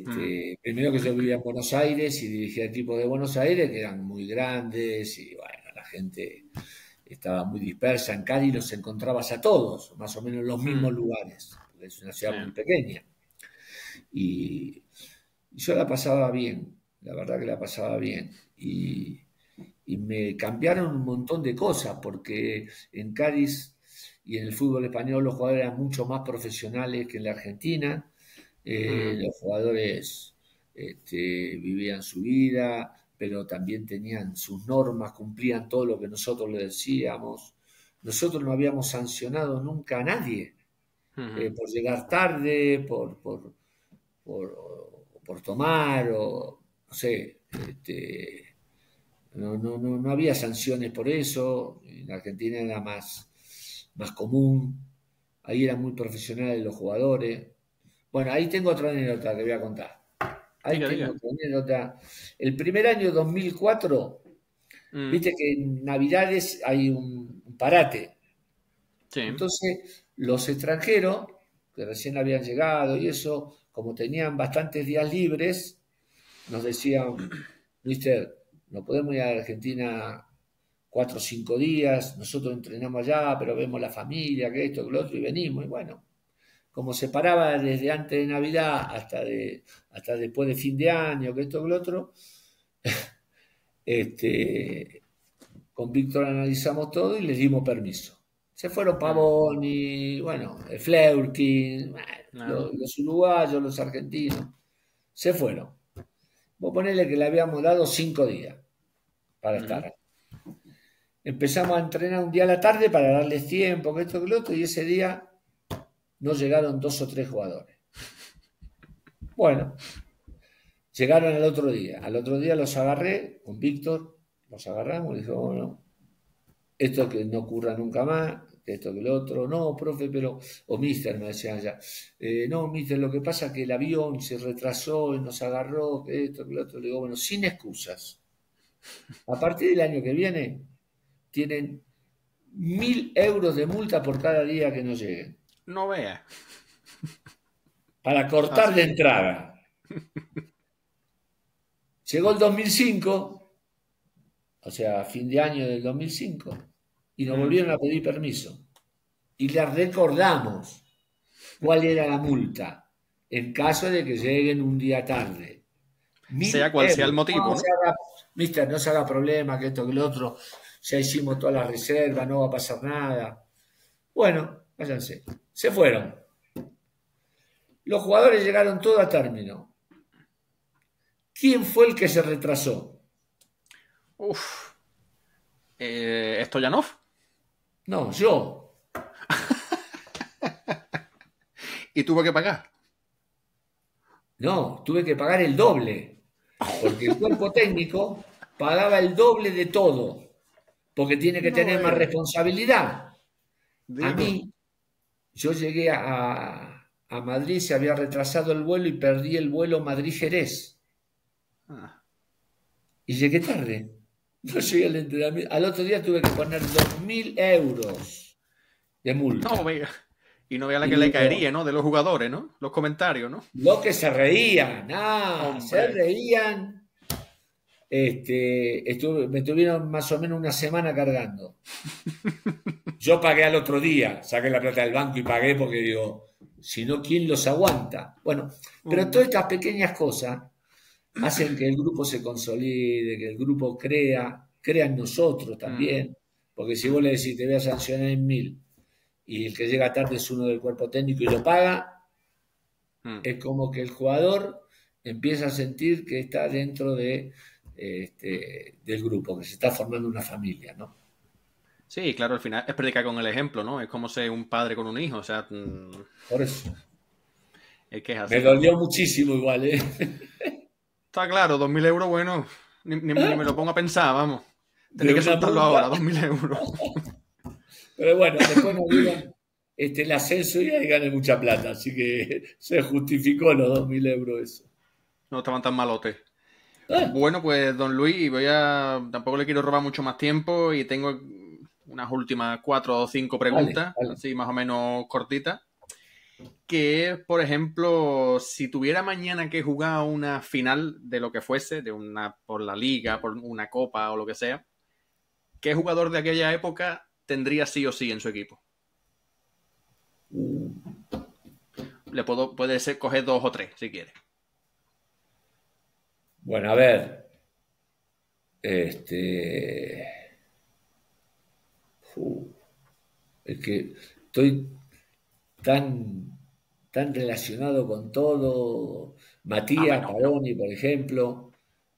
mm, Primero que yo vivía en Buenos Aires y dirigía equipos de Buenos Aires que eran muy grandes y bueno, la gente estaba muy dispersa. En Cádiz los encontrabas a todos, más o menos en los mismos mm, lugares, porque es una sí. ciudad muy pequeña. Y, y yo la pasaba bien, la verdad que la pasaba bien. Y me cambiaron un montón de cosas, porque en Cádiz y en el fútbol español los jugadores eran mucho más profesionales que en la Argentina. Ujú, Los jugadores vivían su vida, pero también tenían sus normas, cumplían todo lo que nosotros les decíamos. Nosotros no habíamos sancionado nunca a nadie ujú. por llegar tarde, por tomar, o no sé, no había sanciones por eso. En Argentina era más común. Ahí eran muy profesionales los jugadores. Bueno, ahí tengo otra anécdota que voy a contar. Ahí Diga, tengo diga. otra anécdota. El primer año 2004, Mm, viste que en Navidades hay un parate. sí. Entonces, los extranjeros que recién habían llegado y eso, como tenían bastantes días libres, nos decían, Mister, no podemos ir a Argentina 4 o 5 días, nosotros entrenamos allá, pero vemos la familia, que esto, que lo otro, y venimos, y bueno, como se paraba desde antes de Navidad hasta después de fin de año, que esto, que lo otro, este, con Víctor analizamos todo y les dimos permiso. Se fueron Pavón y, bueno, Fleurkin, bueno, Claro. los uruguayos, los argentinos, se fueron. Vos ponele que le habíamos dado 5 días para Ujú. estar. Empezamos a entrenar un día a la tarde para darles tiempo, que esto, que lo otro, y ese día no llegaron 2 o 3 jugadores. Bueno, llegaron al otro día. Al otro día los agarré con Víctor, los agarramos y dijo, bueno, esto que no ocurra nunca más, que esto que lo otro, no, profe, pero, o mister, me decían ya, no, mister, lo que pasa es que el avión se retrasó y nos agarró, que esto que lo otro, le digo, bueno, sin excusas. A partir del año que viene, tienen 1.000 euros de multa por cada día que no lleguen. No veas. Para cortar de Así. entrada. Llegó el 2005, o sea, fin de año del 2005, y nos Mm. volvieron a pedir permiso. Y les recordamos cuál era la multa en caso de que lleguen un día tarde. Sea Mil cual sea el euros. motivo, No ¿no? se haga, mister, no se haga problema, que esto, que lo otro. Ya hicimos todas las reservas, no va a pasar nada. Bueno, váyanse. Se fueron. Los jugadores llegaron todos a término. ¿Quién fue el que se retrasó? Uf. Stoyanov. No, yo. Y tuvo que pagar. No, tuve que pagar el doble, porque el cuerpo técnico pagaba el doble de todo, porque tiene que No tener más veas. responsabilidad. A Digo. mí, yo llegué a Madrid, se había retrasado el vuelo y perdí el vuelo Madrid-Jerez. Ah. Y llegué tarde. No llegué al entrenamiento. Al otro día tuve que poner 2.000 euros de No multa. veas. Y no vea la Y que le digo, caería, ¿no? De los jugadores, ¿no? Los comentarios, ¿no? lo que se reían, se Hombre. reían. Me tuvieron más o menos una semana cargando. Yo pagué al otro día, saqué la plata del banco y pagué porque digo, si no, ¿quién los aguanta? Bueno, pero todas Hombre. estas pequeñas cosas hacen que el grupo se consolide, que el grupo crea en nosotros Mm, también, porque si vos mm, le decís te voy a sancionar en 1.000 y el que llega tarde es uno del cuerpo técnico y lo paga, mm. es como que el jugador empieza a sentir que está dentro del grupo, que se está formando una familia, ¿no? Sí, claro, al final es predicar con el ejemplo, ¿no? Es como ser un padre con un hijo, o sea, Por eso. es que es Me así, vamos. dolió muchísimo igual, ¿eh? Está claro, 2.000 euros, bueno, ni me lo pongo a pensar, vamos. De Tenéis que una soltarlo multa. ahora, 2.000 euros. Pero bueno, después nos dieron el ascenso y ahí gané mucha plata, así que se justificó los 2.000 euros eso. No estaban tan malotes. Ah, Bueno, pues don Luis, tampoco le quiero robar mucho más tiempo y tengo unas últimas 4 o 5 preguntas, vale. así más o menos cortitas. Que es, por ejemplo, si tuviera mañana que jugar una final de lo que fuese, por la liga, por una copa o lo que sea, ¿qué jugador de aquella época tendría sí o sí en su equipo? Puede ser coger 2 o 3 si quiere. Bueno, a ver. Este. uh, es que estoy tan, tan relacionado con todo. Ah, Matías bueno, no. Paroni, por ejemplo,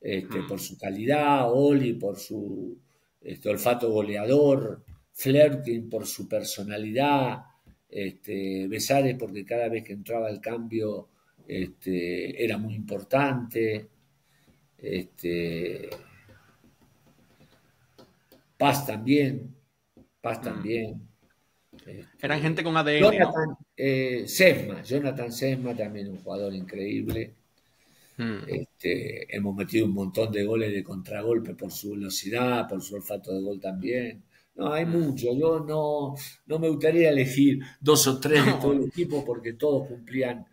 Hmm. por su calidad, Oli por su olfato goleador, Flerkin por su personalidad, Besares porque cada vez que entraba al cambio era muy importante, este, Paz también, Paz Hmm. también. Eran gente con ADN, ¿no? Jonathan Sesma también un jugador increíble. Hmm. Hemos metido un montón de goles de contragolpe por su velocidad, por su olfato de gol también. No, hay Hmm. mucho. Yo no me gustaría elegir 2 o 3 de todo No, el equipo porque todos cumplían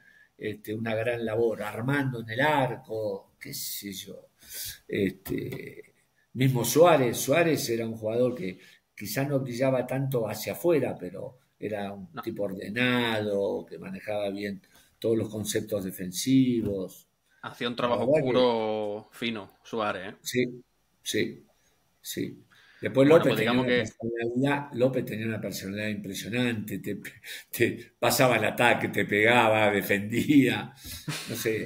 una gran labor. Armando en el arco, qué sé yo. Este, Mismo Suárez era un jugador que quizás no brillaba tanto hacia afuera, pero era un No, tipo ordenado, que manejaba bien todos los conceptos defensivos. hacía un La trabajo verdad que oscuro fino, Suárez, ¿eh? sí, sí, sí. Después Bueno, pues digamos que López tenía una personalidad impresionante, te pasaba el ataque, te pegaba, defendía, no sé.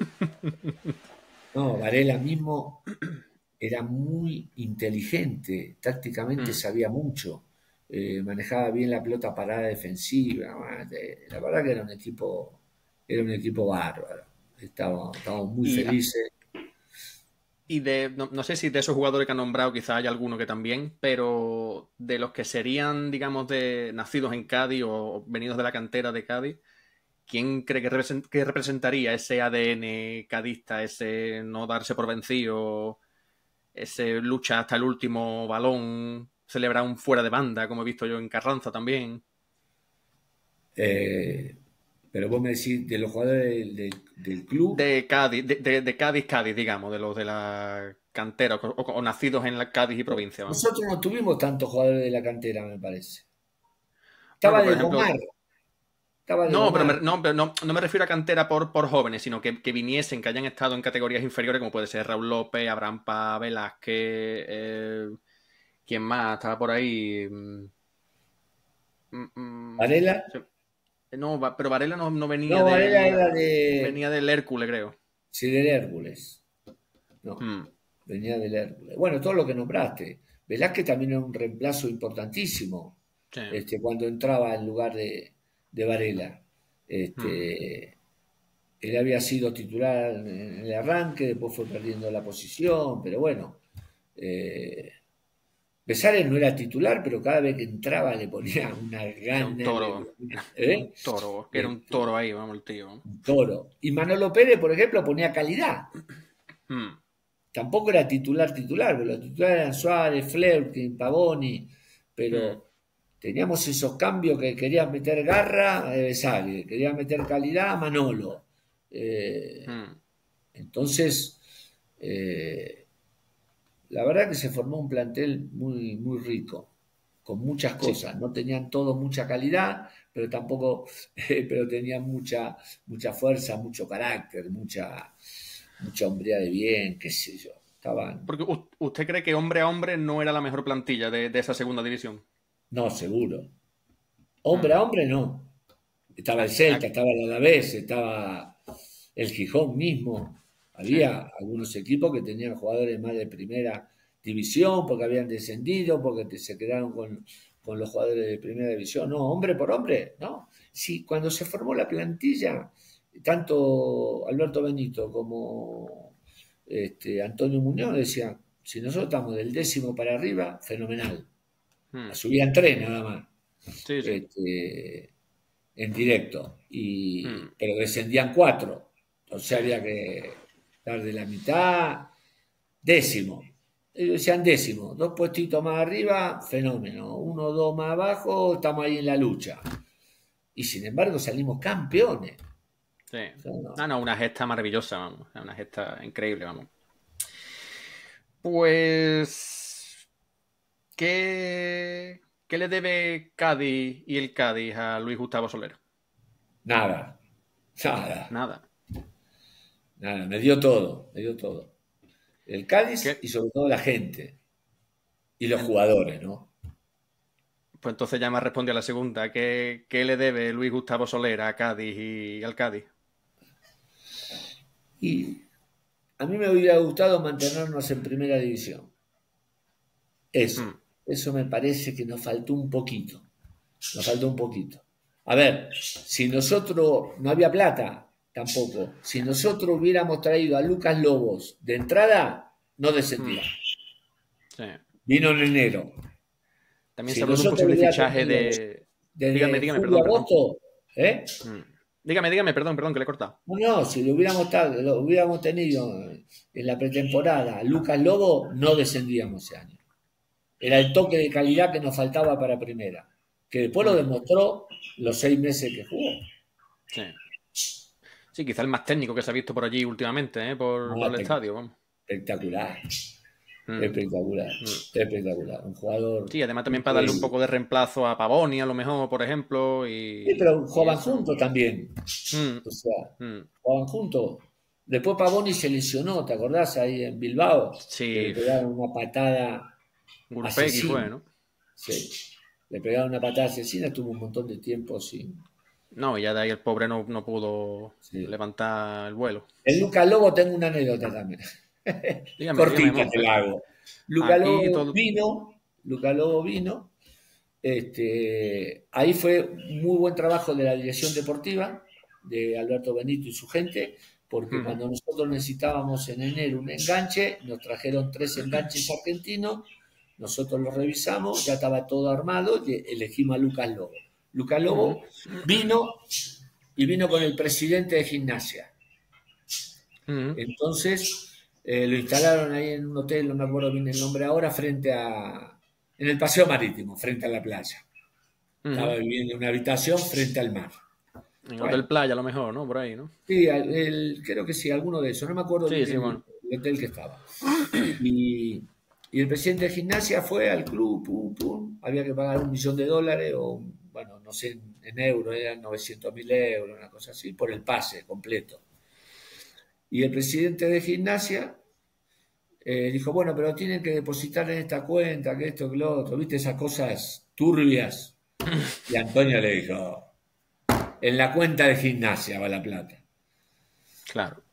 No, Varela mismo era muy inteligente, tácticamente mm. sabía mucho, manejaba bien la pelota parada defensiva. La verdad que era un equipo bárbaro. Estábamos muy Y, felices. y de, no, no sé si de esos jugadores que han nombrado quizá hay alguno que también, pero de los que serían, digamos, de nacidos en Cádiz o venidos de la cantera de Cádiz, ¿quién cree que representaría ese ADN cadista, ese no darse por vencido, ese lucha hasta el último balón, celebrar un fuera de banda, como he visto yo en Carranza también? Eh, pero vos me decís, de los jugadores del club, De Cádiz, de Cádiz, Cádiz, digamos, de los de la cantera o nacidos en la Cádiz y provincia, vamos. nosotros no tuvimos tantos jugadores de la cantera, me parece. Bueno, Estaba pues por de ejemplo, Gomar, estaba de no, Gomar. pero no me refiero a cantera por jóvenes, sino que viniesen, que hayan estado en categorías inferiores, como puede ser Raúl López, Abraham Pá, Velázquez, ¿quién más? Estaba por ahí. Mm, mm, Varela, no, pero Varela no venía no, Varela del. era de, Venía del Hércules, creo. sí, del Hércules. No, Mm, venía del Hércules. Bueno, todo lo que nombraste. Velázquez también era un reemplazo importantísimo, sí. cuando entraba en lugar de Varela. Mm. Él había sido titular en el arranque, después fue perdiendo la posición, pero bueno. eh, Besares no era titular, pero cada vez que entraba le ponía una Era un gana, toro. ¿eh? Un toro. Que era un Este, toro ahí, vamos, el tío. un toro. Y Manolo Pérez, por ejemplo, ponía calidad. Mm, Tampoco era titular, pero los titulares eran Suárez, Fleurkin, Pavoni, mm, pero teníamos esos cambios que querían meter garra, Besares, querían meter calidad, Manolo. Eh, mm. entonces, eh, la verdad que se formó un plantel muy, muy rico, con muchas Sí. cosas. No tenían todo mucha calidad, pero tampoco, pero tenían mucha fuerza, mucho carácter, mucha hombría de bien, qué sé yo. Estaban, Porque usted cree que hombre a hombre no era la mejor plantilla de esa segunda división. no, seguro. Mm. Hombre a hombre, no. Estaba el Ah, Celta, ah, estaba el Alavés, estaba el Gijón mismo. sí. Había algunos equipos que tenían jugadores más de primera división porque habían descendido, porque se quedaron con los jugadores de primera división. No, hombre por hombre, no. Sí, cuando se formó la plantilla, tanto Alberto Benito como Antonio Muñoz decían, si nosotros estamos del 10º para arriba, fenomenal. Mm. Subían tres nada más. Sí, sí. Este, en directo, Mm. pero descendían cuatro, entonces había que dar de la mitad, 10º. Ellos decían 10º, dos puestitos más arriba, fenómeno, uno o dos más abajo, estamos ahí en la lucha. Y sin embargo salimos campeones. Sí. O sea, No, no, no, una gesta maravillosa, vamos. Una gesta increíble, vamos. Pues. ¿Qué le debe Cádiz y el Cádiz a Luis Gustavo Soler? nada, nada, Nada. nada, me dio todo, me dio todo. El Cádiz ¿Qué? y sobre todo la gente y los En- jugadores, ¿no? Pues entonces ya me respondió a la segunda. ¿Qué le debe Luis Gustavo Soler a Cádiz y al Cádiz? Y a mí me hubiera gustado mantenernos en primera división. Hmm. Eso me parece que nos faltó un poquito. Nos faltó un poquito. A ver, si nosotros, no había plata, tampoco. Si nosotros hubiéramos traído a Lucas Lobos de entrada, no Hmm. descendía. Sí. Vino en enero. También se Si habló de un nosotros posible lo hubiéramos fichaje tenido de. Dígame, desde dígame, julio perdón, a perdón. agosto, ¿eh? Hmm. Dígame, perdón, que le he cortado. No, no, si lo hubiéramos tenido en la pretemporada, a Lucas Lobo, no descendíamos ese año. Era el toque de calidad que nos faltaba para primera, que después lo Hmm. demostró los 6 meses que jugó. Sí. Sí, quizá el más técnico que se ha visto por allí últimamente, ¿eh? Por No, el estadio, vamos. espectacular, Espectacular, espectacular. Un jugador Sí, además también para darle un increíble. poco de reemplazo a Pavoni, a lo mejor, por ejemplo, Sí, pero y jugaban eso. juntos también. Mm, O sea, mm. jugaban juntos. Después Pavoni se lesionó, ¿te acordás? Ahí en Bilbao, que le Sí, pegaron una patada Gurpegui fue, asesina. ¿no? Sí, le pegaron una patada asesina, estuvo un montón de tiempo sin. No, y ya de ahí el pobre no pudo Sí. levantar el vuelo. En Lucas Lobo tengo una anécdota también. Dígame, dígame, Cortita vamos. te la hago. Lucas Aquí Lobo todo. vino, Lucas Lobo vino. Ahí fue muy buen trabajo de la dirección deportiva, de Alberto Benito y su gente, porque Ujú, cuando nosotros necesitábamos en enero un enganche, nos trajeron 3 enganches argentinos, nosotros los revisamos, ya estaba todo armado y elegimos a Lucas Lobo. Lucas ujú, Lobo vino y vino con el presidente de Gimnasia. ujú, Entonces lo instalaron ahí en un hotel, no me acuerdo bien el nombre ahora, en el Paseo Marítimo, frente a la playa. Estaba ujú. viviendo en una habitación frente al mar. En Hotel Bueno, Playa, a lo mejor, ¿no? Por ahí, ¿no? sí, creo que sí, alguno de esos. No me acuerdo Sí, bien sí, bueno. el hotel que estaba. Y, y el presidente de Gimnasia fue al club, pum, pum. Había que pagar $1 millón o, bueno, no sé, en euros, eran 900.000 euros, una cosa así, por el pase completo. Y el presidente de Gimnasia dijo, bueno, pero tienen que depositar en esta cuenta, que esto, que lo otro, ¿viste? Esas cosas turbias. Y Antonio le dijo, en la cuenta de Gimnasia va la plata. Claro.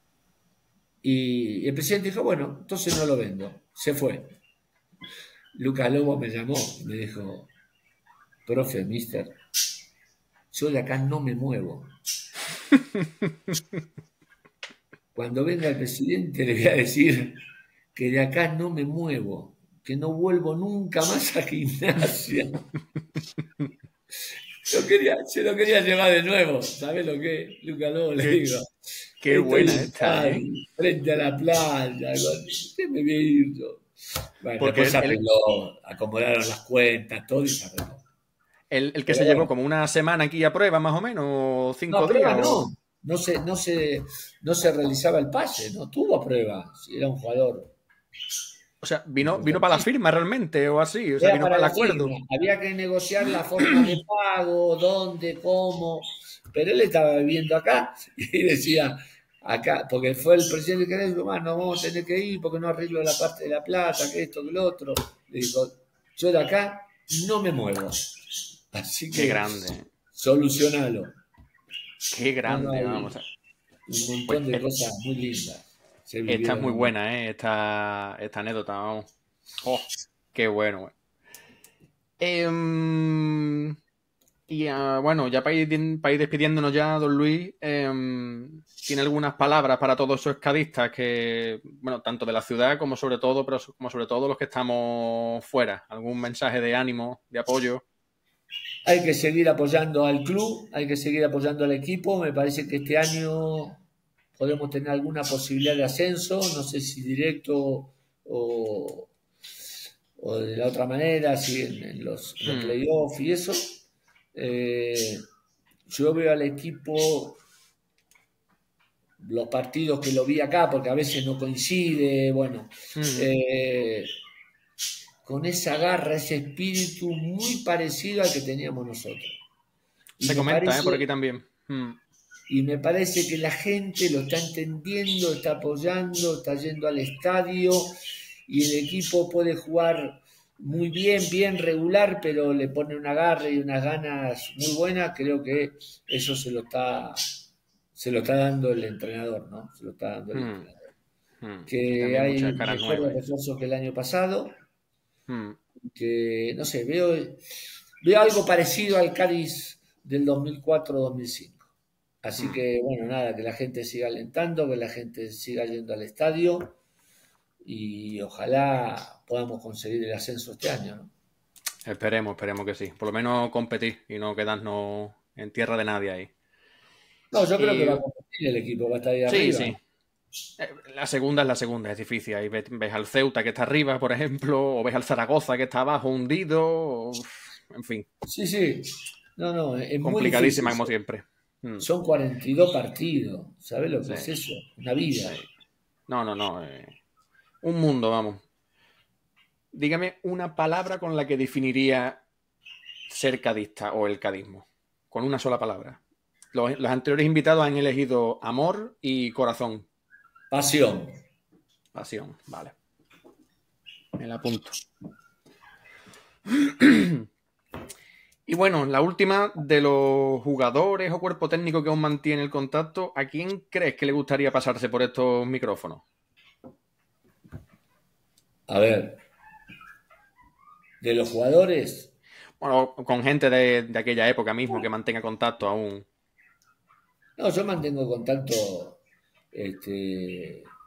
Y el presidente dijo, bueno, entonces no lo vendo. Se fue. Lucas Lobo me llamó y me dijo, profe, mister, yo de acá no me muevo. Cuando venga el presidente le voy a decir que de acá no me muevo, que no vuelvo nunca más a Gimnasia. Se lo quería llevar de nuevo. ¿Sabes lo que? Lucas Lobo le Qué, digo. qué Estoy buena en esta, ¿eh? Cádiz, frente a la playa. ¿Qué me voy a ir yo? Bueno, Porque después se arregló, acomodaron las cuentas, todo y se arregló. el que Pero se llevó bueno, como una semana aquí a prueba, más o menos, o no, 5 días, prueba o. no. No se realizaba el pase, no tuvo prueba. Si era un jugador O sea, vino para la importantísimo. firma realmente, o así, o sea, Era vino para para el la firma. acuerdo. Había que negociar la forma de pago, dónde, cómo. Pero él estaba viviendo acá y decía, acá, porque fue el presidente que dijo, no vamos a tener que ir porque no arreglo la parte de la plata, que esto, que lo otro. Le dijo, yo de acá no me muevo. Así Qué que grande, solucionalo. qué No, no, grande, hay vamos. un Pues montón de cosas muy lindas se esta es vivieron muy ahí. buena, ¿eh? Esta anécdota, vamos. Oh, qué bueno, güey. Em, y bueno, ya para ir despidiéndonos ya, don Luis, ¿tiene algunas palabras para todos esos cadistas que, bueno, tanto de la ciudad como sobre todo, pero como sobre todo los que estamos fuera? ¿Algún mensaje de ánimo, de apoyo? Hay que seguir apoyando al club, hay que seguir apoyando al equipo. Me parece que este año podemos tener alguna posibilidad de ascenso, no sé si directo o, o de la otra manera, si en los Hmm, playoffs y eso. Eh, yo veo al equipo, los partidos que lo vi acá, porque a veces no coincide, bueno, hmm. eh, con esa garra, ese espíritu muy parecido al que teníamos nosotros. Y Se me comenta, ¿eh? Por aquí parece también. Hmm. Y me parece que la gente lo está entendiendo, está apoyando, está yendo al estadio y el equipo puede jugar muy bien, bien regular, pero le pone una garra y unas ganas muy buenas. Creo que eso se lo está dando el entrenador, ¿no? Se lo está dando el Hmm, entrenador. Y Que también muchas hay caras mejores nuevas. refuerzos que el año pasado, Hmm, que no sé, veo algo parecido al Cádiz del 2004-2005. Así hmm. que, bueno, nada, que la gente siga alentando, que la gente siga yendo al estadio y ojalá podamos conseguir el ascenso este año, ¿no? Esperemos que sí. Por lo menos competir y no quedarnos en tierra de nadie ahí. No, yo creo que va a Y competir el equipo, va a estar ahí sí, arriba. sí. La segunda es la segunda, es difícil. Ahí ves al Ceuta que está arriba, por ejemplo, o ves al Zaragoza que está abajo hundido. En fin, Sí, sí. No, no, es muy difícil. complicadísima como siempre. Mm, Son 42 partidos. ¿Sabes lo que sí, es eso? Una vida. sí. No, no, no. Un mundo, vamos. dígame una palabra con la que definiría ser cadista o el cadismo. Con una sola palabra. Los anteriores invitados han elegido amor y corazón. Pasión. Pasión, vale. Me la apunto. Y bueno, la última, de los jugadores o cuerpo técnico que aún mantiene el contacto, ¿a quién crees que le gustaría pasarse por estos micrófonos? A ver, de los jugadores. Bueno, con gente de aquella época mismo que mantenga contacto aún. No, yo mantengo contacto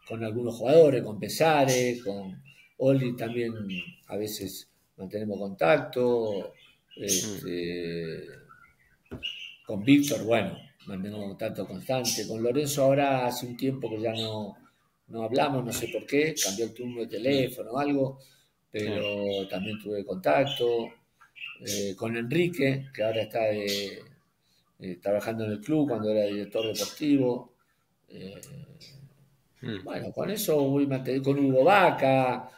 con algunos jugadores, con Pesares, con Oli también a veces mantenemos contacto. Con Víctor, bueno, mantengo contacto constante. Con Lorenzo ahora hace un tiempo que ya no hablamos, no sé por qué, cambió el turno de teléfono o algo, pero también tuve contacto. Con Enrique, que ahora está trabajando en el club cuando era director deportivo. Bueno, con eso voy manteniendo, con Hugo Vaca,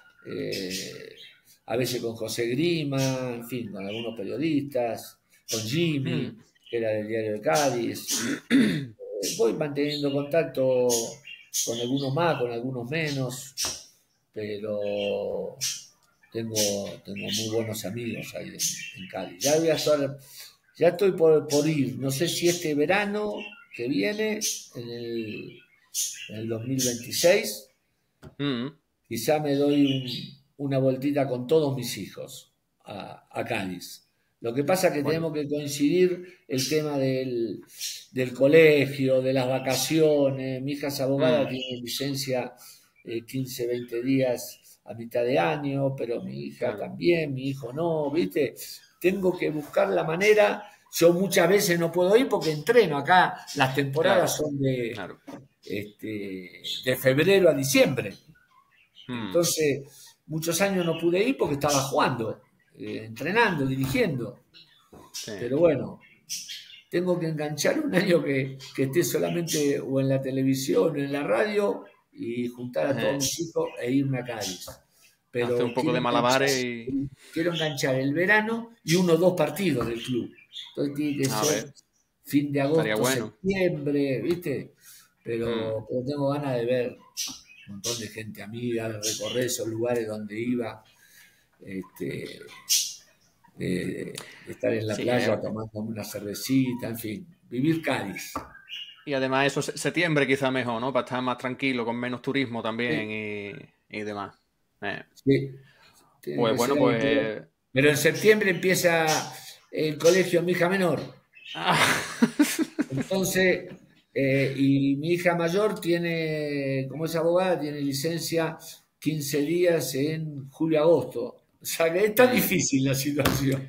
a veces con José Grima, en fin, con algunos periodistas, con Jimmy, que era del diario de Cádiz. Voy manteniendo contacto con algunos más, con algunos menos, pero tengo muy buenos amigos ahí en Cádiz. Ya estoy por ir, no sé si este verano que viene, en el 2026, quizá me doy una voltita con todos mis hijos a Cádiz. Lo que pasa es que tenemos que coincidir el tema del colegio, de las vacaciones. Mi hija es abogada, tiene licencia 15, 20 días a mitad de año, pero mi hija también, mi hijo no, ¿viste? Tengo que buscar la manera. Yo muchas veces no puedo ir porque entreno acá. Las temporadas son de febrero a diciembre. Entonces, muchos años no pude ir porque estaba jugando, entrenando, dirigiendo. Pero bueno, tengo que enganchar un año que esté solamente o en la televisión o en la radio y juntar a todos mis hijos e irme a Cádiz. Pero hace un poco de malabares quiero enganchar el verano y 1 o 2 partidos del club. Entonces tiene que ser fin de agosto, septiembre, ¿viste? Pero tengo ganas de ver un montón de gente amiga, de recorrer esos lugares donde iba, estar en la playa tomando una cervecita, en fin, vivir Cádiz. Y además eso, septiembre quizá mejor, ¿no? Para estar más tranquilo, con menos turismo también y demás. Sí. Pues bueno, pues... Pero en septiembre empieza el colegio mi hija menor. Entonces, y mi hija mayor tiene, como es abogada, tiene licencia 15 días en julio-agosto. O sea que está difícil la situación.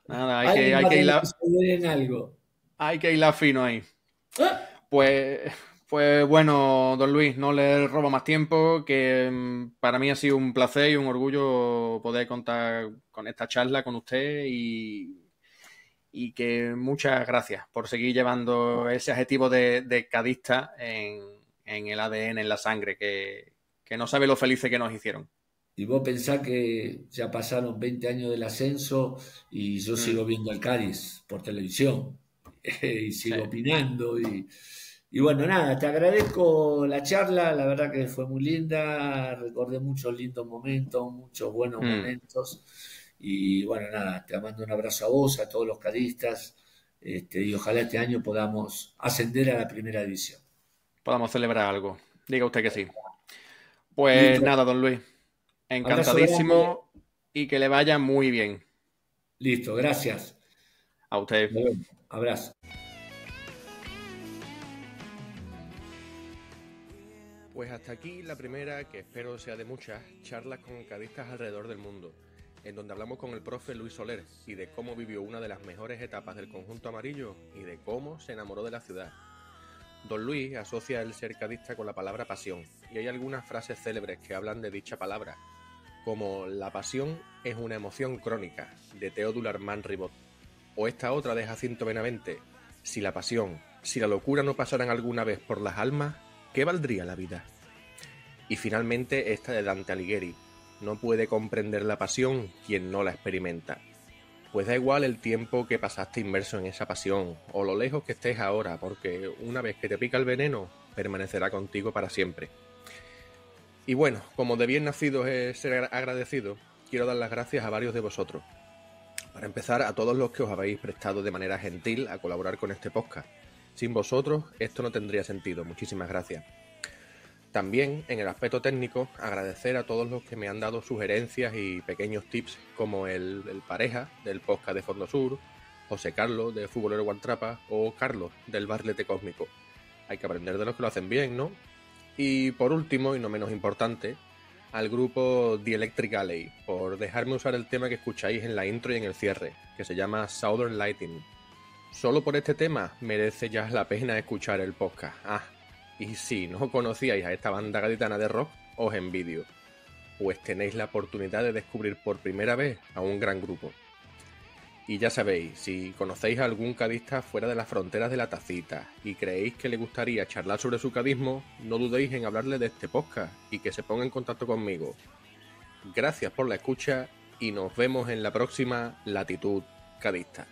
Nada, hay que hilar en algo. Hay que hilar fino ahí. Pues bueno, don Luis, no le robo más tiempo, que para mí ha sido un placer y un orgullo poder contar con esta charla con usted y que muchas gracias por seguir llevando ese adjetivo de cadista en el ADN, en la sangre, que no sabe lo felices que nos hicieron. Y vos pensás que ya pasaron 20 años del ascenso y yo sigo viendo al Cádiz por televisión y sigo opinando y bueno, nada, te agradezco la charla, la verdad que fue muy linda, recordé muchos lindos momentos, muchos buenos momentos y bueno, nada, te mando un abrazo a vos, a todos los cadistas y ojalá este año podamos ascender a la primera división. Podamos celebrar algo, diga usted que sí. Pues listo. Nada, don Luis, encantadísimo y que le vaya muy bien. Listo, gracias. A usted. Abrazo. Pues hasta aquí la primera, que espero sea de muchas, charlas con cadistas alrededor del mundo, en donde hablamos con el profe Luis Soler y de cómo vivió una de las mejores etapas del conjunto amarillo y de cómo se enamoró de la ciudad. Don Luis asocia el ser cadista con la palabra pasión, y hay algunas frases célebres que hablan de dicha palabra, como la pasión es una emoción crónica, de Théodule Armand Ribot, o esta otra de Jacinto Benavente, si la pasión, si la locura no pasaran alguna vez por las almas, ¿qué valdría la vida? Y finalmente esta de Dante Alighieri, no puede comprender la pasión quien no la experimenta. Pues da igual el tiempo que pasaste inmerso en esa pasión, o lo lejos que estés ahora, porque una vez que te pica el veneno, permanecerá contigo para siempre. Y bueno, como de bien nacido es ser agradecido, quiero dar las gracias a varios de vosotros. Para empezar, a todos los que os habéis prestado de manera gentil a colaborar con este podcast. Sin vosotros, esto no tendría sentido. Muchísimas gracias. También, en el aspecto técnico, agradecer a todos los que me han dado sugerencias y pequeños tips, como el Pareja, del podcast de Fondo Sur, José Carlos, de Futbolero Guantrapa, o Carlos, del Barlete Cósmico. Hay que aprender de los que lo hacen bien, ¿no? Y por último, y no menos importante, al grupo The Electric Alley, por dejarme usar el tema que escucháis en la intro y en el cierre, que se llama Southern Lighting. Solo por este tema merece ya la pena escuchar el podcast. Y si no conocíais a esta banda gaditana de rock, os envidio, pues tenéis la oportunidad de descubrir por primera vez a un gran grupo. Y ya sabéis, si conocéis a algún cadista fuera de las fronteras de la tacita y creéis que le gustaría charlar sobre su cadismo, no dudéis en hablarle de este podcast y que se ponga en contacto conmigo. Gracias por la escucha y nos vemos en la próxima Latitud Cadista.